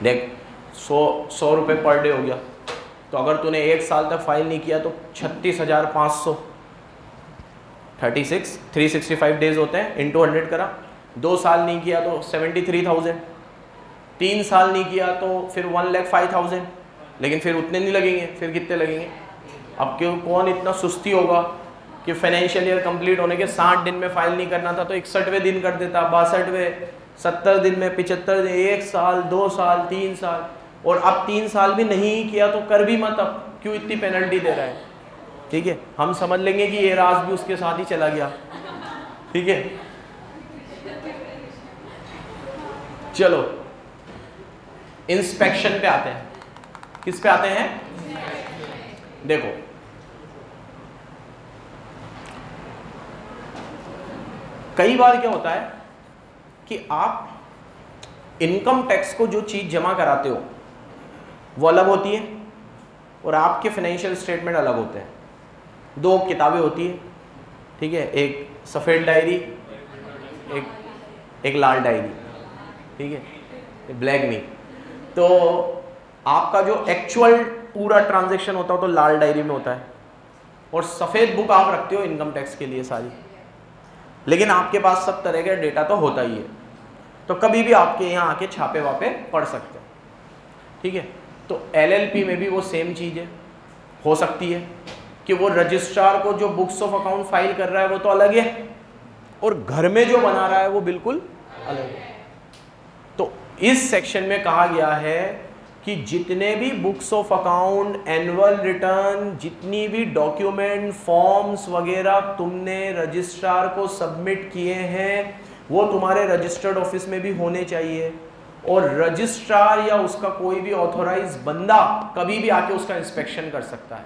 देख 100 रुपये पर डे हो गया, तो अगर तूने 1 साल तक फाइल नहीं किया तो 36,500, 365 डेज होते हैं, इंटू 100 करा। 2 साल नहीं किया तो 73,000, 3 साल नहीं किया तो फिर 1,05,000, लेकिन फिर उतने नहीं लगेंगे, फिर कितने लगेंगे? अब क्यों, कौन इतना सुस्ती होगा कि फाइनेंशियल ईयर कंप्लीट होने के 60 दिन में फाइल नहीं करना था तो 61वें दिन कर देता, 62वें, 70 दिन में, 75 दिन, 1 साल, 2 साल, 3 साल, और अब 3 साल भी नहीं किया तो कर भी मत, अब क्यों इतनी पेनल्टी दे रहा है, ठीक है। हम समझ लेंगे कि ये राज भी उसके साथ ही चला गया, ठीक है। चलो इंस्पेक्शन पे आते हैं। किस पे आते हैं? देखो कई बार क्या होता है कि आप इनकम टैक्स को जो चीज जमा कराते हो वो अलग होती है और आपके फाइनेंशियल स्टेटमेंट अलग होते हैं। दो किताबें होती है, ठीक है, एक सफ़ेद डायरी, एक लाल डायरी, ठीक है, ब्लैक नहीं। तो आपका जो एक्चुअल पूरा ट्रांजैक्शन होता है तो लाल डायरी में होता है और सफ़ेद बुक आप रखते हो इनकम टैक्स के लिए सारी, लेकिन आपके पास सब तरह का डेटा तो होता ही है, तो कभी भी आपके यहाँ आके छापे वापे पढ़ सकते हैं, ठीक है। तो LLP में भी वो सेम चीज़ है, हो सकती है कि वो रजिस्ट्रार को जो बुक्स ऑफ अकाउंट फाइल कर रहा है वो तो अलग है और घर में जो बना रहा है वो बिल्कुल अलग है। तो इस सेक्शन में कहा गया है कि जितने भी books of account, annual return, जितनी भी डॉक्यूमेंट, फॉर्म्स वगैरह तुमने रजिस्ट्रार को सबमिट किए हैं वो तुम्हारे रजिस्टर्ड ऑफिस में भी होने चाहिए और रजिस्ट्रार या उसका कोई भी ऑथोराइज बंदा कभी भी आके उसका इंस्पेक्शन कर सकता है।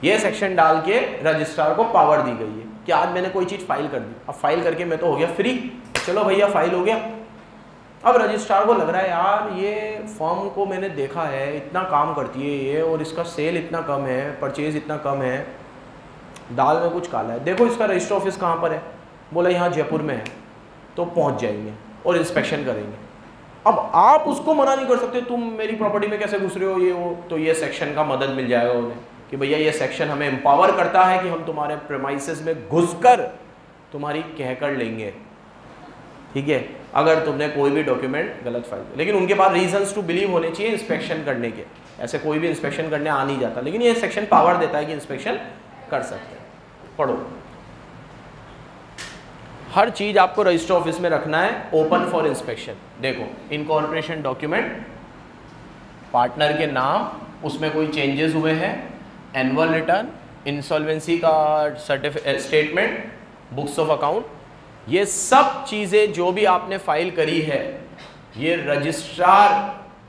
ये सेक्शन डाल के रजिस्ट्रार को पावर दी गई है कि आज मैंने कोई चीज़ फाइल कर दी, अब फाइल करके मैं तो हो गया फ्री, चलो भैया फाइल हो गया। अब रजिस्ट्रार को लग रहा है यार ये फर्म को मैंने देखा है इतना काम करती है ये और इसका सेल इतना कम है, परचेज इतना कम है, दाल में कुछ काला है, देखो इसका रजिस्टर ऑफिस कहाँ पर है, बोला यहाँ जयपुर में है, तो पहुँच जाएंगे और इंस्पेक्शन करेंगे। अब आप उसको मना नहीं कर सकते तुम मेरी प्रॉपर्टी में कैसे घुस रहे हो ये वो, तो ये सेक्शन का मदद मिल जाएगा उन्हें कि भैया ये सेक्शन हमें एम्पावर करता है कि हम तुम्हारे प्रेमाइसेस में घुसकर तुम्हारी कह कर लेंगे, ठीक है, अगर तुमने कोई भी डॉक्यूमेंट गलत फाइल। लेकिन उनके पास रीजंस टू बिलीव होने चाहिए इंस्पेक्शन करने के, ऐसे कोई भी इंस्पेक्शन करने आ नहीं जाता, लेकिन ये सेक्शन पावर देता है कि इंस्पेक्शन कर सकते हैं। पढ़ो, हर चीज़ आपको रजिस्टर ऑफिस में रखना है, ओपन फॉर इंस्पेक्शन। देखो इनकॉर्पोरेशन डॉक्यूमेंट, पार्टनर के नाम, उसमें कोई चेंजेस हुए हैं, एनुअल रिटर्न, इंसॉल्वेंसी का स्टेटमेंट, बुक्स ऑफ अकाउंट, ये सब चीज़ें जो भी आपने फाइल करी है ये रजिस्ट्रार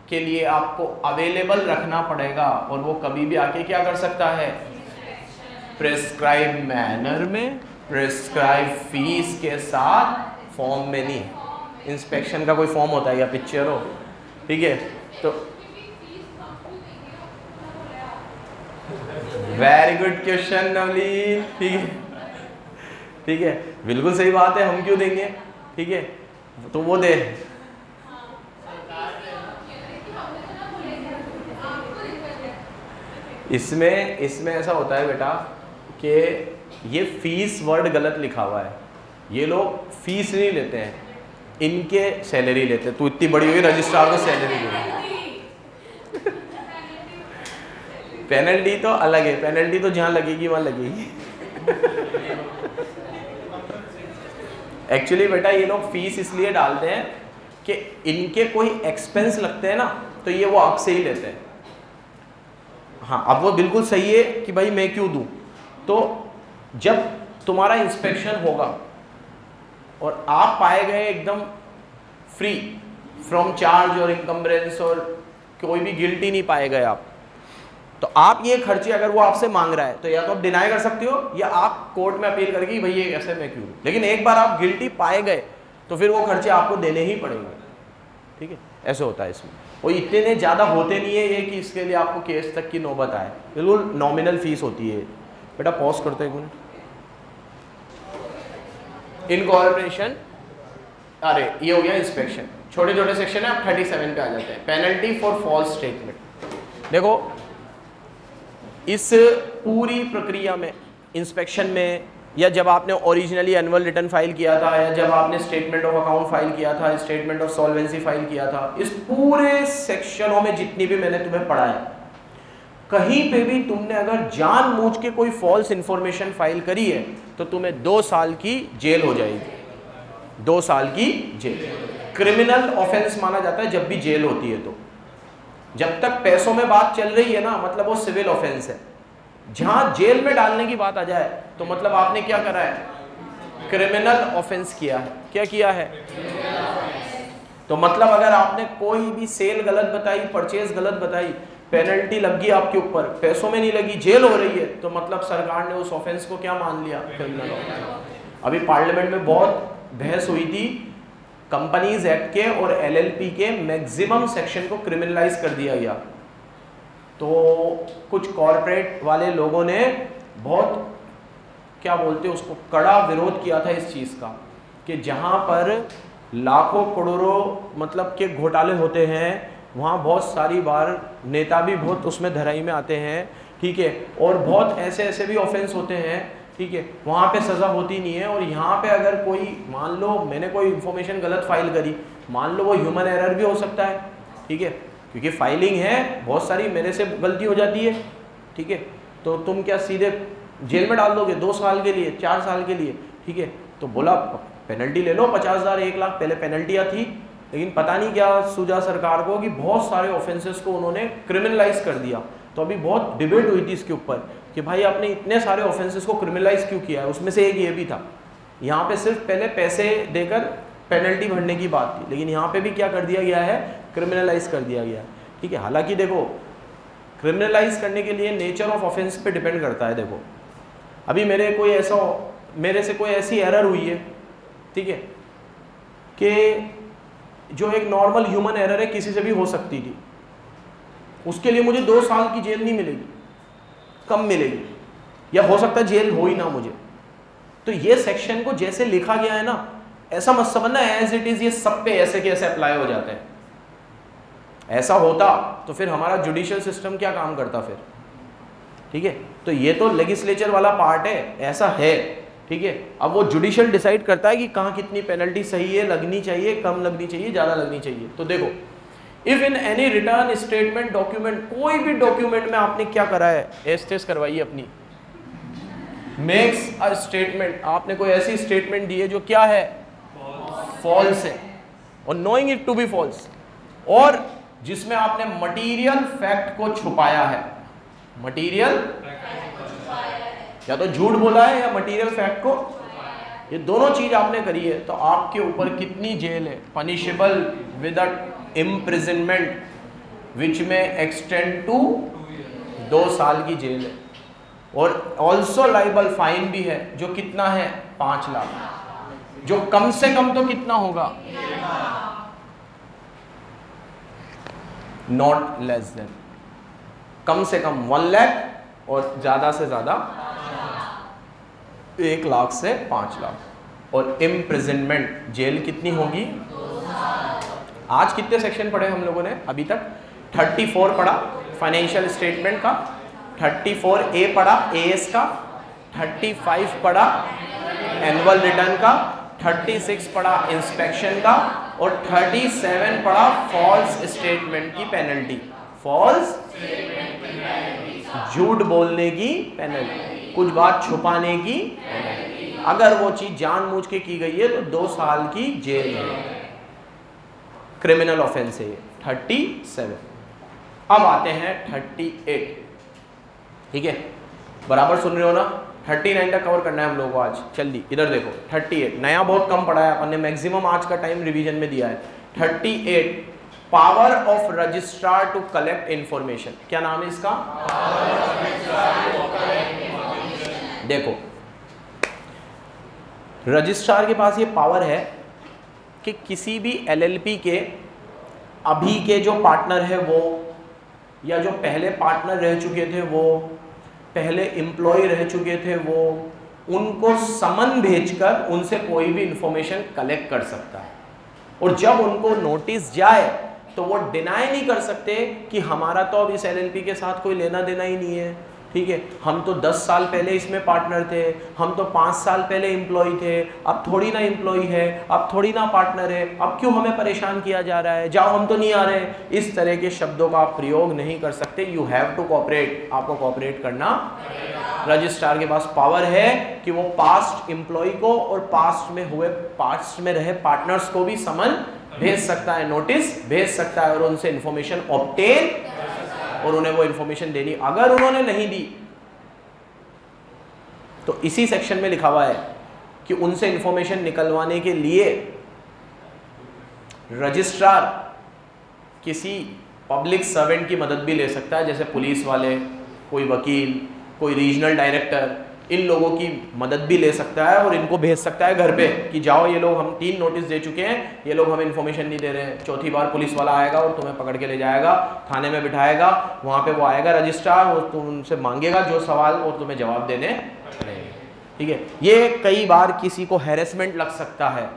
के लिए आपको अवेलेबल रखना पड़ेगा और वो कभी भी आके क्या कर सकता है, प्रेस्क्राइब मैनर में, प्रेस्क्राइब फीस के साथ, फॉर्म में नहीं। इंस्पेक्शन का कोई फॉर्म होता है या पिक्चर हो, ठीक है। तो वेरी गुड क्वेश्चन नवलीन, ठीक है, ठीक है, बिल्कुल सही बात है, हम क्यों देंगे, ठीक है, तो वो दे। इसमें ऐसा होता है बेटा कि ये फीस वर्ड गलत लिखा हुआ है, ये लोग फीस नहीं लेते हैं, इनके सैलरी लेते हैं। तू इतनी बड़ी हुई रजिस्ट्रार को सैलरी दे, पेनल्टी तो अलग है, पेनल्टी तो जहाँ लगेगी वहाँ लगेगी। एक्चुअली बेटा ये लोग फीस इसलिए डालते हैं कि इनके कोई एक्सपेंस लगते हैं ना तो ये वो आपसे ही लेते हैं। हाँ, अब वो बिल्कुल सही है कि भाई मैं क्यों दूं। तो जब तुम्हारा इंस्पेक्शन होगा और आप पाए गए एकदम फ्री फ्रॉम चार्ज और इनकम्बरेंस और कोई भी गिल्टी नहीं पाए गए आप, तो आप ये खर्चे अगर वो आपसे मांग रहा है तो या तो आप डिनाई कर सकते हो या आप कोर्ट में अपील करके भाई ये ऐसे मैं क्यों। लेकिन एक बार आप गिल्टी पाए गए तो फिर वो खर्चे आपको देने ही पड़ेंगे, ठीक है, ऐसे होता है इसमें। और इतने ज़्यादा होते नहीं है ये कि इसके लिए आपको केस तक की नौबत आए, बिल्कुल नॉमिनल फीस होती है। बेटा पॉज करते एक मिनट। इनकॉर्पोरेशन, अरे ये हो गया इंस्पेक्शन, छोटे छोटे सेक्शन है, आप 37 पे आ जाते हैं। Penalty for false statement. देखो इस पूरी प्रक्रिया में, इंस्पेक्शन में, या जब आपने ओरिजिनली एनुअल रिटर्न फाइल किया था, या जब आपने स्टेटमेंट ऑफ अकाउंट फाइल किया था, स्टेटमेंट ऑफ सॉल्वेंसी फाइल किया था, इस पूरे सेक्शनों में जितनी भी मैंने तुम्हें पढ़ाया, कहीं पे भी तुमने अगर जानबूझ के कोई फॉल्स इंफॉर्मेशन फाइल करी है तो तुम्हें 2 साल की जेल हो जाएगी। 2 साल की जेल क्रिमिनल ऑफेंस माना जाता है जब भी जेल होती है। तो जब तक पैसों में बात चल रही है ना, मतलब वो सिविल ऑफेंस है। जहां जेल में डालने की बात आ जाए तो मतलब आपने क्या करा है, क्रिमिनल ऑफेंस किया है। क्या किया है? तो मतलब अगर आपने कोई भी सेल गलत बताई, परचेज गलत बताई, पेनल्टी लग गई आपके ऊपर, पैसों में नहीं लगी, जेल हो रही है, तो मतलब सरकार ने उस ऑफेंस को क्या मान लिया? Criminal offence. अभी पार्लियामेंट में बहुत बहस हुई थी, कंपनीज एक्ट के और एलएलपी के मैक्सिमम सेक्शन को क्रिमिनलाइज कर दिया गया। तो कुछ कॉरपोरेट वाले लोगों ने बहुत क्या बोलते हैं उसको, कड़ा विरोध किया था इस चीज़ का, कि जहाँ पर लाखों करोड़ों मतलब के घोटाले होते हैं, वहाँ बहुत सारी बार नेता भी बहुत उसमें धराई में आते हैं, ठीक है, और बहुत ऐसे ऐसे भी ऑफेंस होते हैं, ठीक है, वहाँ पे सज़ा होती नहीं है। और यहाँ पे अगर कोई, मान लो मैंने कोई इन्फॉर्मेशन गलत फाइल करी, मान लो वो ह्यूमन एरर भी हो सकता है, ठीक है, क्योंकि फाइलिंग है बहुत सारी, मेरे से गलती हो जाती है, ठीक है, तो तुम क्या सीधे जेल में डाल दोगे 2 साल के लिए, 4 साल के लिए, ठीक है। तो बोला पेनल्टी ले लो 50,000 1 लाख, पहले पेनल्टियाँ थी, लेकिन पता नहीं क्या सूझा सरकार को कि बहुत सारे ऑफेंसेस को उन्होंने क्रिमिनलाइज कर दिया। तो अभी बहुत डिबेट हुई थी इसके ऊपर कि भाई आपने इतने सारे ऑफेंसेस को क्रिमिनलाइज क्यों किया है। उसमें से एक ये भी था, यहाँ पे सिर्फ पहले पैसे देकर पेनल्टी भरने की बात थी, लेकिन यहाँ पे भी क्या कर दिया गया है, क्रिमिनलाइज कर दिया गया है, ठीक है। हालांकि देखो क्रिमिनलाइज करने के लिए नेचर ऑफ ऑफेंस पे डिपेंड करता है। देखो अभी मेरे से कोई ऐसी एरर हुई है, ठीक है, कि जो एक नॉर्मल ह्यूमन एरर है, किसी से भी हो सकती थी, उसके लिए मुझे 2 साल की जेल नहीं मिलेगी, कम मिलेगी, या हो सकता है जेल हो ही ना मुझे। तो ये सेक्शन को जैसे लिखा गया है ना, ऐसा मत समझना एज इट इज ये सब पे ऐसे के ऐसे अप्लाई हो जाते हैं। ऐसा होता तो फिर हमारा जुडिशियल सिस्टम क्या काम करता फिर, ठीक है। तो ये तो लेजिस्लेचर वाला पार्ट है, ऐसा है, ठीक है। अब वो जुडिशियल डिसाइड करता है कि कहाँ कितनी पेनल्टी सही है, लगनी चाहिए, कम लगनी चाहिए, ज़्यादा लगनी चाहिए। तो देखो, if in any return statement document, कोई भी डॉक्यूमेंट में आपने क्या करा है, एस्टेस करवाइए अपनी, मेक्स अ स्टेटमेंट, आपने कोई ऐसी स्टेटमेंट दी है जो क्या है, फॉल्स है, और knowing it to be false, और जिसमें आपने मटीरियल फैक्ट को छुपाया है, मटीरियल या तो झूठ बोला है या मटीरियल फैक्ट को, ये दोनों चीज आपने करी है, तो आपके ऊपर कितनी जेल है, पनिशेबल विद इम्प्रिजनमेंट विच में एक्सटेंड टू 2 साल की जेल है, और ऑल्सो लाइबल फाइन भी है, जो कितना है 5 लाख, जो कम से कम तो कितना होगा, नॉट लेस देन, कम से कम 1 लाख और ज्यादा से ज्यादा 1 लाख से 5 लाख, और इम्प्रिजनमेंट जेल कितनी होगी। आज कितने सेक्शन पढ़े हम लोगों ने अभी तक? 34 पढ़ा फाइनेंशियल स्टेटमेंट का, 34A पढ़ा एएस का, 35 पढ़ा एनुअल रिटर्न का, 36 पढ़ा इंस्पेक्शन का, और 37 पढ़ा फॉल्स स्टेटमेंट की पेनल्टी, फॉल्स झूठ बोलने की पेनल्टी, कुछ बात छुपाने की पेनल्टी। अगर वो चीज जानबूझ के की गई है तो 2 साल की जेल है, क्रिमिनल ऑफेंस है ये 37। अब आते हैं 38, ठीक है, बराबर सुन रहे हो ना। 39 तक कवर करना है हम लोगों को आज, जल्दी इधर देखो। 38 नया बहुत कम पढ़ा है अपन ने, मैक्सिमम आज का टाइम रिवीजन में दिया है। 38 power of registrar to collect information, क्या नाम है इसका? देखो रजिस्ट्रार के पास ये पावर है कि किसी भी एलएलपी के अभी के जो पार्टनर है वो, या जो पहले पार्टनर रह चुके थे वो, पहले एम्प्लॉय रह चुके थे वो, उनको समन भेजकर उनसे कोई भी इंफॉर्मेशन कलेक्ट कर सकता है। और जब उनको नोटिस जाए तो वो डिनाई नहीं कर सकते कि हमारा तो अब इस एलएलपी के साथ कोई लेना देना ही नहीं है, ठीक है, हम तो 10 साल पहले इसमें पार्टनर थे, हम तो 5 साल पहले एम्प्लॉय थे, अब थोड़ी ना एम्प्लॉय है, अब थोड़ी ना पार्टनर है, अब क्यों हमें परेशान किया जा रहा है, जाओ हम तो नहीं आ रहे। इस तरह के शब्दों का आप प्रयोग नहीं कर सकते। यू हैव टू कोऑपरेट, आपको कोऑपरेट करना। रजिस्ट्रार के पास पावर है कि वो पास्ट एम्प्लॉय को और पास्ट में रहे पार्टनर्स को भी समन भेज सकता है, नोटिस भेज सकता है, और उनसे इंफॉर्मेशन ऑब्टेन, और उन्हें वो इंफॉर्मेशन देनी। अगर उन्होंने नहीं दी तो इसी सेक्शन में लिखा हुआ है कि उनसे इंफॉर्मेशन निकलवाने के लिए रजिस्ट्रार किसी पब्लिक सर्वेंट की मदद भी ले सकता है, जैसे पुलिस वाले, कोई वकील, कोई रीजनल डायरेक्टर, इन लोगों की मदद भी ले सकता है और इनको भेज सकता है घर पे कि जाओ ये लोग, हम 3 नोटिस दे चुके हैं, ये लोग हमें इन्फॉर्मेशन नहीं दे रहे हैं। चौथी बार पुलिस वाला आएगा और तुम्हें पकड़ के ले जाएगा, थाने में बिठाएगा, वहाँ पे वो आएगा रजिस्ट्रार और तुम उनसे मांगेगा जो सवाल और तुम्हें जवाब देने पड़ेंगे। ठीक है, ये कई बार किसी को हैरेसमेंट लग सकता है,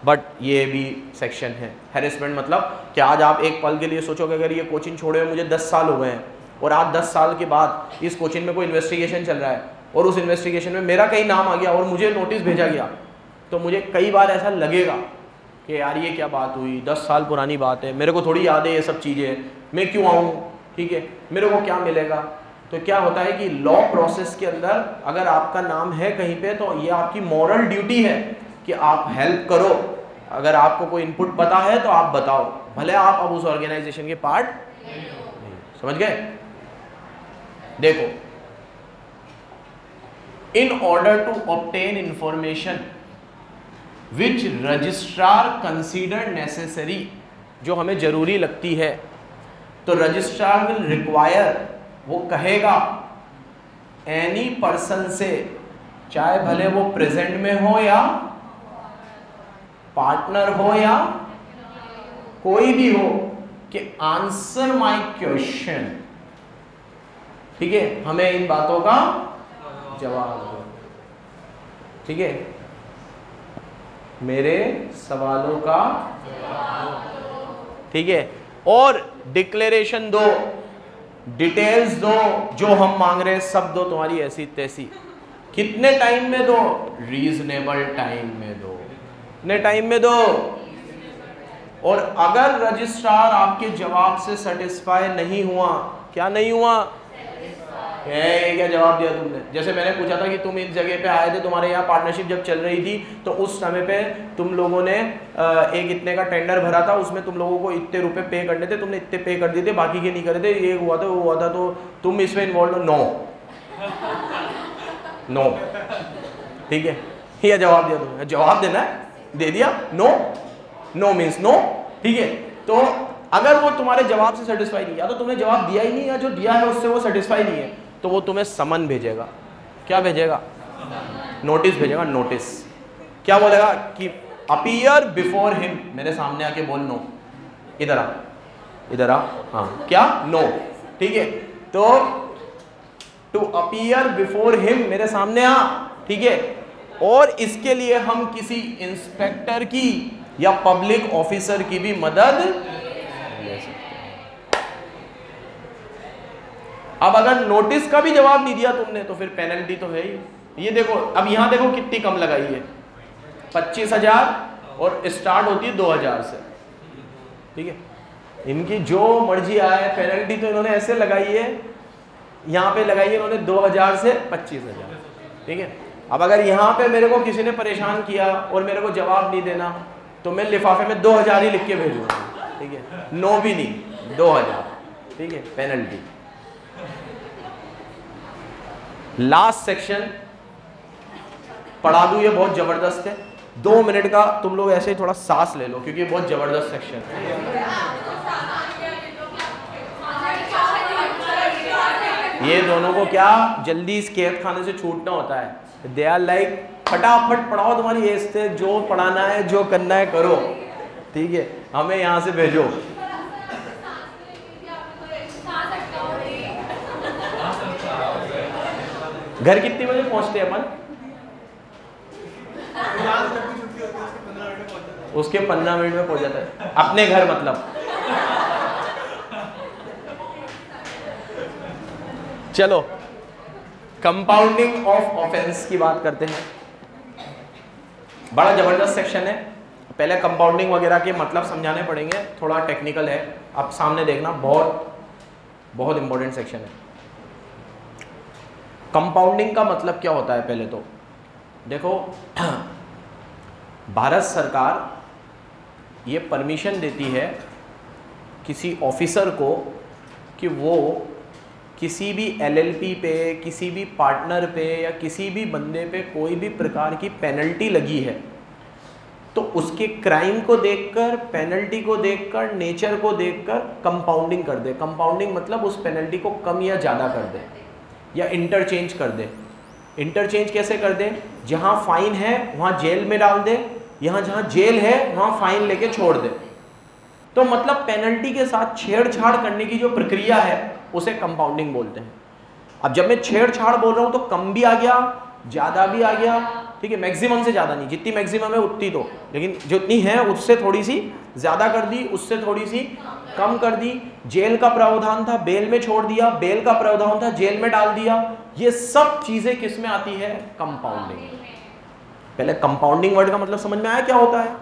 बट ये भी सेक्शन है। हैरेसमेंट मतलब कि आज आप एक पल के लिए सोचोगे अगर ये कोचिंग छोड़े हुए मुझे 10 साल हो गए हैं और आज 10 साल के बाद इस कोचिंग में कोई इन्वेस्टिगेशन चल रहा है और उस इन्वेस्टिगेशन में मेरा कहीं नाम आ गया और मुझे नोटिस भेजा गया, तो मुझे कई बार ऐसा लगेगा कि यार ये क्या बात हुई, 10 साल पुरानी बात है, मेरे को थोड़ी याद है ये सब चीज़ें, मैं क्यों आऊँ, ठीक है, मेरे को क्या मिलेगा। तो क्या होता है कि लॉ प्रोसेस के अंदर अगर आपका नाम है कहीं पे तो ये आपकी मॉरल ड्यूटी है कि आप हेल्प करो। अगर आपको कोई इनपुट पता है तो आप बताओ, भले आप अब उस ऑर्गेनाइजेशन के पार्ट नहीं। समझ गए? देखो, in order to obtain information which registrar consider necessary, जो हमें जरूरी लगती है, तो रजिस्ट्रार will require, वो कहेगा एनी पर्सन से, चाहे भले वो प्रेजेंट में हो या पार्टनर हो या कोई भी हो, कि आंसर माय क्वेश्चन। ठीक है, हमें इन बातों का जवाब दो। ठीक है, मेरे सवालों का ठीक है, और डिक्लेरेशन दो, डिटेल्स दो, जो हम मांग रहे हैं सब दो, तुम्हारी ऐसी तैसी। कितने टाइम में दो? रीजनेबल टाइम में दो। कितने टाइम में दो? और अगर रजिस्ट्रार आपके जवाब से सेटिस्फाई नहीं हुआ, क्या नहीं हुआ, क्या जवाब दिया तुमने, जैसे मैंने पूछा था कि तुम इस जगह पे आए थे, तुम्हारे यहाँ पार्टनरशिप जब चल रही थी तो उस समय पे तुम लोगों ने एक इतने का टेंडर भरा था, उसमें तुम लोगों को इतने रुपए पे करने थे, तुमने इतने पे कर दिए थे, बाकी के नहीं करे थे, ये हुआ था वो हुआ था, तो तुम इसमें इन्वॉल्व हो? No no. ठीक है, ये जवाब दिया तुमने, जवाब देना है, दे दिया, नो, नो मीन्स नो। ठीक है, तो अगर वो तुम्हारे जवाब से सेटिस्फाई नहीं, या तो तुमने जवाब दिया ही नहीं, या जो दिया है उससे वो सेटिस्फाई नहीं है, तो वो तुम्हें समन भेजेगा। क्या भेजेगा? नोटिस भेजेगा। नोटिस क्या बोलेगा कि अपीयर बिफोर हिम, मेरे सामने आके बोल नो, इधर आ, इधर आ, हाँ, क्या? नो। ठीक है, तो टू अपीयर बिफोर हिम, मेरे सामने आ। ठीक है, और इसके लिए हम किसी इंस्पेक्टर की या पब्लिक ऑफिसर की भी मदद ले सकते हैं। अब अगर नोटिस का भी जवाब नहीं दिया तुमने तो फिर पेनल्टी तो है ही। ये देखो, अब यहां देखो कितनी कम लगाई है, 25,000, और स्टार्ट होती है 2,000 से। ठीक है, इनकी जो मर्जी आए, पेनल्टी तो इन्होंने ऐसे लगाई है, यहाँ पे लगाई है इन्होंने 2,000 से 25,000। ठीक है, अब अगर यहाँ पे मेरे को किसी ने परेशान किया और मेरे को जवाब नहीं देना, तो मैं लिफाफे में 2,000 ही लिख के भेजूंगा। ठीक है, नो भी नहीं, 2,000। ठीक है, पेनल्टी। लास्ट सेक्शन पढ़ा दूं, ये बहुत जबरदस्त है, 2 मिनट का तुम लोग ऐसे ही थोड़ा सांस ले लो, क्योंकि ये बहुत जबरदस्त सेक्शन है। ये दोनों को क्या जल्दी इस कैद खाने से छूटना होता है, दे आर लाइक फटाफट पढ़ाओ, तुम्हारी एज से जो पढ़ाना है, जो करना है करो। ठीक है, हमें यहाँ से भेजो। घर कितने बजे पहुंचते हैं अपन? उसके 15 मिनट में पहुंच जाता है अपने घर, मतलब। चलो, कंपाउंडिंग ऑफ ऑफेंस की बात करते हैं। बड़ा जबरदस्त सेक्शन है। पहले कंपाउंडिंग वगैरह के मतलब समझाने पड़ेंगे, थोड़ा टेक्निकल है, आप सामने देखना, बहुत बहुत इंपॉर्टेंट सेक्शन है। कंपाउंडिंग का मतलब क्या होता है? पहले तो देखो, भारत सरकार ये परमिशन देती है किसी ऑफिसर को कि वो किसी भी एलएलपी पे, किसी भी पार्टनर पे या किसी भी बंदे पे कोई भी प्रकार की पेनल्टी लगी है तो उसके क्राइम को देखकर, पेनल्टी को देखकर, नेचर को देखकर कंपाउंडिंग कर दे। कंपाउंडिंग मतलब उस पेनल्टी को कम या ज़्यादा कर दे या इंटरचेंज कर दे। इंटरचेंज कैसे कर दे? जहाँ फाइन है वहाँ जेल में डाल दे, यहाँ जहाँ जेल है वहाँ फाइन लेके छोड़ दे। तो मतलब पेनल्टी के साथ छेड़छाड़ करने की जो प्रक्रिया है उसे कंपाउंडिंग बोलते हैं। अब जब मैं छेड़छाड़ बोल रहा हूँ तो कम भी आ गया, ज़्यादा भी आ गया, ठीक है, मैक्सिमम से ज़्यादा नहीं, जितनी मैक्सिमम है उतनी तो, लेकिन जितनी है उससे थोड़ी सी ज़्यादा कर दी, उससे थोड़ी सी कम कर दी। जेल का प्रावधान था, बेल में छोड़ दिया, बेल का प्रावधान था, जेल में डाल दिया। ये सब चीज़ें किस में आती है? कंपाउंडिंग। पहले कंपाउंडिंग वर्ड का मतलब समझ में आया क्या होता है?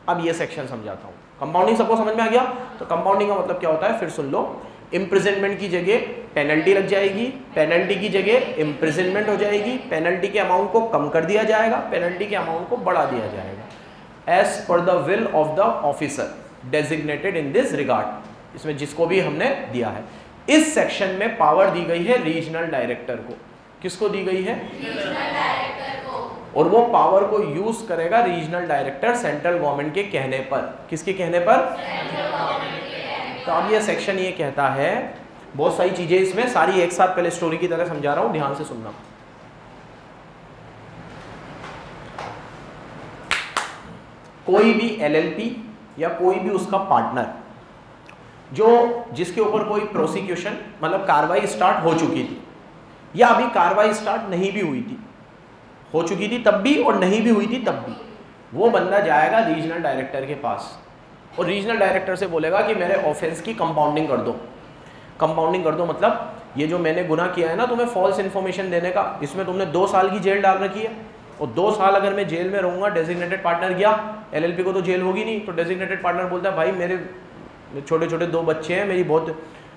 अब ये सेक्शन समझाता हूँ। कंपाउंडिंग सबको समझ में आ गया? तो कंपाउंडिंग का मतलब क्या होता है फिर सुन लो। इम्प्रिजनमेंट की जगह पेनल्टी लग जाएगी, पेनल्टी की जगह इम्प्रिजनमेंट हो जाएगी, पेनल्टी के अमाउंट को कम कर दिया जाएगा, पेनल्टी के अमाउंट को बढ़ा दिया जाएगा as per the will of the officer designated in this regard. इसमें जिसको भी हमने दिया है। इस सेक्शन में पावर दी गई है रीजनल डायरेक्टर को। किसको दी गई है? रीजनल डायरेक्टर को। और वो पावर को यूज करेगा रीजनल डायरेक्टर सेंट्रल गवर्नमेंट के कहने पर। किसके कहने पर? सेंट्रल गवर्नमेंट के कहने पर। तो अब ये सेक्शन ये कहता है, बहुत सारी चीजें इसमें सारी एक साथ पहले स्टोरी की तरह समझा रहा हूं, ध्यान से सुनना। कोई भी एलएलपी या कोई भी उसका पार्टनर जो जिसके ऊपर कोई प्रोसिक्यूशन मतलब कार्रवाई स्टार्ट हो चुकी थी या अभी कार्रवाई स्टार्ट नहीं भी हुई थी, हो चुकी थी तब भी और नहीं भी हुई थी तब भी, वो बंदा जाएगा रीजनल डायरेक्टर के पास और रीजनल डायरेक्टर से बोलेगा कि मेरे ऑफेंस की कंपाउंडिंग कर दो। कंपाउंडिंग कर दो मतलब ये जो मैंने गुनाह किया है ना तुम्हें फॉल्स इन्फॉर्मेशन देने का, इसमें तुमने 2 साल की जेल डाल रखी है और 2 साल अगर मैं जेल में रहूँगा, डेजिग्नेटेड पार्टनर गया, एलएलपी को तो जेल होगी नहीं, तो डेजिग्नेटेड पार्टनर बोलता है भाई मेरे छोटे छोटे 2 बच्चे हैं,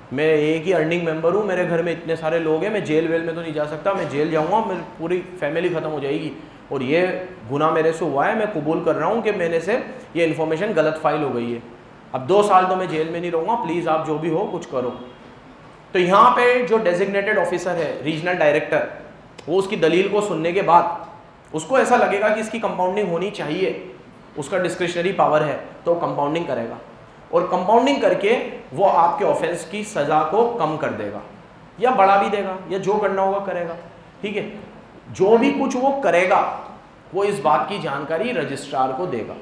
मैं एक ही अर्निंग मेंबर हूँ, मेरे घर में इतने सारे लोग हैं, मैं जेल वेल में तो नहीं जा सकता, मैं जेल जाऊँगा मेरी पूरी फैमिली ख़त्म हो जाएगी और ये गुनाह मेरे से हुआ है, मैं कबूल कर रहा हूँ कि मैंने से ये इन्फॉर्मेशन गलत फाइल हो गई है, अब 2 साल तो मैं जेल में नहीं रहूँगा, प्लीज़ आप जो भी हो कुछ करो। तो यहाँ पे जो डेजिग्नेटेड ऑफिसर है रीजनल डायरेक्टर, वो उसकी दलील को सुनने के बाद उसको ऐसा लगेगा कि इसकी कंपाउंडिंग होनी चाहिए, उसका डिस्क्रिशनरी पावर है तो कंपाउंडिंग करेगा और कंपाउंडिंग करके वो आपके ऑफेंस की सज़ा को कम कर देगा या बढ़ा भी देगा या जो करना होगा करेगा, ठीक है। जो भी कुछ वो करेगा वो इस बात की जानकारी रजिस्ट्रार को देगा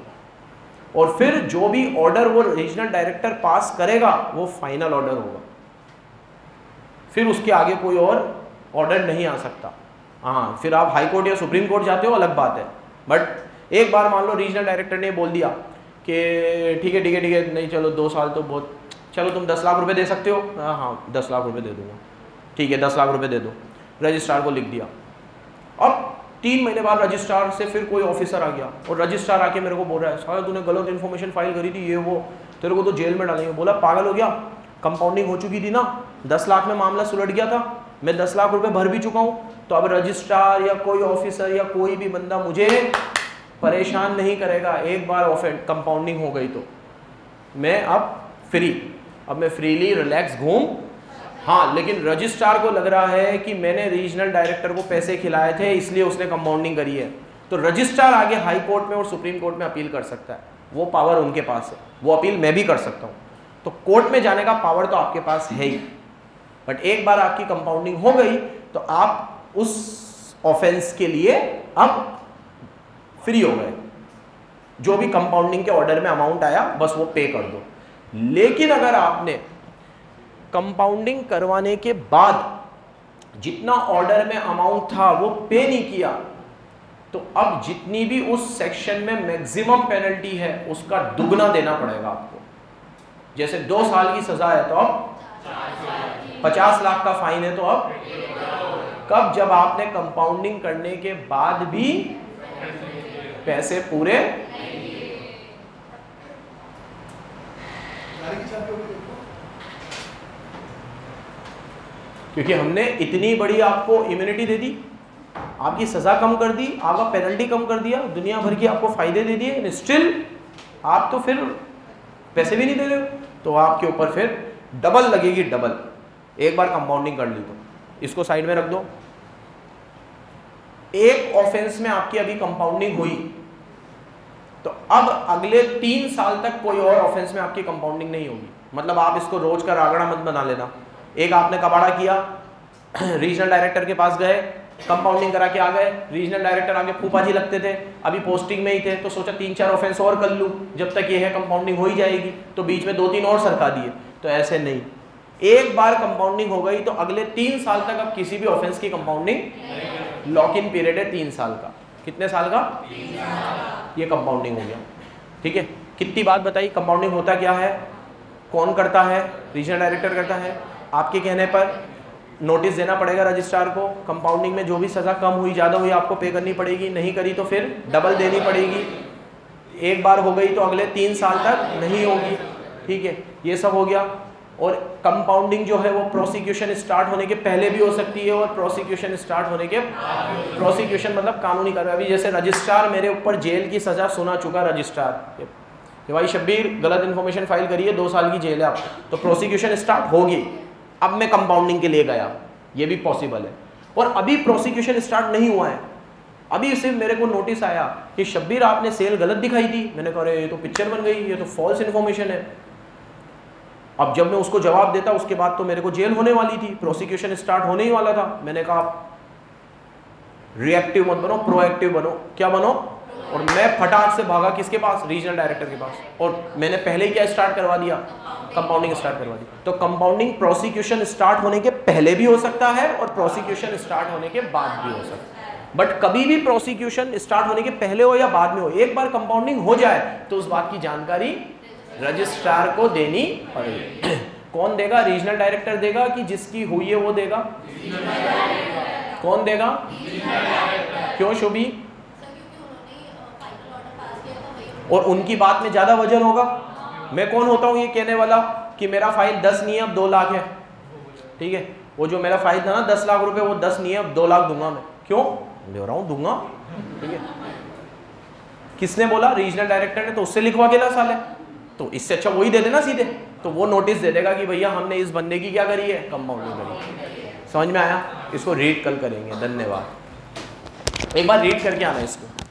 और फिर जो भी ऑर्डर वो रीजनल डायरेक्टर पास करेगा वो फाइनल ऑर्डर होगा, फिर उसके आगे कोई और ऑर्डर नहीं आ सकता। हाँ, फिर आप हाई कोर्ट या सुप्रीम कोर्ट जाते हो अलग बात है, बट एक बार मान लो रीजनल डायरेक्टर ने बोल दिया कि ठीक है नहीं चलो 2 साल तो बहुत, चलो तुम 10 लाख रुपए दे सकते हो, हाँ 10 लाख रुपए दे दूंगा, ठीक है 10 लाख रुपए दे दो, रजिस्ट्रार को लिख दिया। अब 3 महीने बाद रजिस्ट्रार से फिर कोई ऑफिसर आ गया और रजिस्ट्रार आके मेरे को बोल रहा है साला तूने गलत इन्फॉर्मेशन फाइल करी थी, ये वो तेरे को तो जेल में डालेंगे। बोला पागल हो गया, कंपाउंडिंग हो चुकी थी ना, 10 लाख में मामला सुलझ गया था, मैं 10 लाख रुपए भर भी चुका हूँ, तो अब रजिस्ट्रार या कोई ऑफिसर या कोई भी बंदा मुझे परेशान नहीं करेगा। एक बार ऑफेंड कंपाउंडिंग हो गई तो मैं अब फ्री, अब मैं फ्रीली रिलैक्स घूम। हाँ, लेकिन रजिस्ट्रार को लग रहा है कि मैंने रीजनल डायरेक्टर को पैसे खिलाए थे इसलिए उसने कंपाउंडिंग करी है, तो रजिस्ट्रार आगे हाई कोर्ट में और सुप्रीम कोर्ट में अपील कर सकता है, वो पावर उनके पास है, वो अपील मैं भी कर सकता हूँ। तो कोर्ट में जाने का पावर तो आपके पास है ही, बट एक बार आपकी कंपाउंडिंग हो गई तो आप उस ऑफेंस के लिए अब फ्री हो गए, जो भी कंपाउंडिंग के ऑर्डर में अमाउंट आया बस वो पे कर दो। लेकिन अगर आपने कंपाउंडिंग करवाने के बाद जितना ऑर्डर में अमाउंट था वो पे नहीं किया, तो अब जितनी भी उस सेक्शन में मैक्सिमम पेनल्टी है उसका दुगना देना पड़ेगा आपको। जैसे 2 साल की सजा है तो अब 50 लाख का फाइन है, तो अब कब? जब आपने कंपाउंडिंग करने के बाद भी पैसे पूरे, क्योंकि हमने इतनी बड़ी आपको इम्यूनिटी दे दी, आपकी सजा कम कर दी, आपका पेनल्टी कम कर दिया, दुनिया भर की आपको फायदे दे दिए, स्टिल आप तो फिर पैसे भी नहीं दे रहे हो, तो आपके ऊपर फिर डबल लगेगी, डबल। एक बार कंपाउंडिंग कर ली तो इसको साइड में रख दो। एक ऑफेंस में आपकी अभी कंपाउंडिंग हुई तो अब अगले 3 साल तक कोई और ऑफेंस में आपकी कंपाउंडिंग नहीं होगी। मतलब आप इसको रोज का रागड़ा मत बना लेना। एक आपने कबाड़ा किया, रीजनल डायरेक्टर के पास गए, कंपाउंडिंग करा के आ गए, रीजनल डायरेक्टर आगे फूफा जी लगते थे, अभी पोस्टिंग में ही थे, तो सोचा 3-4 ऑफेंस और कर लूँ, जब तक ये है कंपाउंडिंग हो ही जाएगी, तो बीच में 2-3 और सरका दिए। तो ऐसे नहीं, एक बार कंपाउंडिंग हो गई तो अगले 3 साल तक अब किसी भी ऑफेंस की कंपाउंडिंग, लॉक इन पीरियड है 3 साल का। कितने साल का? 3 साल। ये कंपाउंडिंग हो गया। ठीक है, कितनी बात बताई। कंपाउंडिंग होता क्या है, कौन करता है? रीजनल डायरेक्टर करता है। आपके कहने पर नोटिस देना पड़ेगा रजिस्ट्रार को। कंपाउंडिंग में जो भी सज़ा कम हुई ज़्यादा हुई आपको पे करनी पड़ेगी, नहीं करी तो फिर डबल देनी पड़ेगी। एक बार हो गई तो अगले 3 साल तक नहीं होगी। ठीक है, ये सब हो गया। और कंपाउंडिंग जो है वो प्रोसिक्यूशन स्टार्ट होने के पहले भी हो सकती है और प्रोसिक्यूशन स्टार्ट होने के, प्रोसिक्यूशन मतलब कानूनी कार्रवाई। अभी जैसे रजिस्ट्रार मेरे ऊपर जेल की सज़ा सुना चुका रजिस्ट्रार कि भाई शब्बीर गलत इन्फॉर्मेशन फाइल करिए, 2 साल की जेल है आपको, तो प्रोसिक्यूशन स्टार्ट होगी। अब मैं कंपाउंडिंग के लिए गया, ये भी पॉसिबल है। और अभी प्रोसिक्यूशन स्टार्ट नहीं हुआ है, अभी सिर्फ मेरे को नोटिस आया कि शब्बीर आपने सेल गलत दिखाई थी। मैंने कहा अरे ये तो पिक्चर बन गई, ये तो फॉल्स इन्फॉर्मेशन है। अब जब मैं उसको जवाब देता उसके बाद तो मेरे को जेल होने वाली थी, प्रोसिक्यूशन स्टार्ट होने ही वाला था। मैंने कहा रिएक्टिव मत बनो, प्रोएक्टिव बनो। क्या बनो? और मैं फटाक से भागा किसके पास? रीजनल डायरेक्टर के पास। और मैंने पहले ही क्या स्टार्ट करवा दिया? कंपाउंडिंग स्टार्ट करवा दी। तो कंपाउंडिंग प्रोसिक्यूशन स्टार्ट होने के पहले भी हो सकता है और प्रोसिक्यूशन स्टार्ट होने के बाद भी हो सकता है। बट कभी भी प्रोसिक्यूशन स्टार्ट होने के पहले हो या बाद में हो, एक बार कंपाउंडिंग हो जाए तो उस बात की जानकारी रजिस्ट्रार को देनी पड़ेगी। कौन देगा? रीजनल डायरेक्टर देगा कि जिसकी हुई है वो देगा? कौन देगा? क्यों शुभी? और उनकी बात में ज्यादा वजन होगा। मैं कौन होता हूं ये कहने वाला कि मेरा फाइल 10 नहीं है अब 2 लाख है। ठीक है, वो जो मेरा फाइल था ना 10 लाख रुपए, वो 10 नहीं है अब 2 लाख दूंगा मैं। क्यों दे रहा हूं? दूंगा। ठीक है, किसने बोला? रीजनल डायरेक्टर ने। तो उससे लिखवा के ला साले, तो इससे अच्छा वही दे देना सीधे। तो वो नोटिस दे देगा कि भैया हमने इस बंदे की क्या करी है? कंपाउंडिंग करी। समझ में आया? इसको रीड कल करेंगे। धन्यवाद। एक बार रीड करके आना इसको।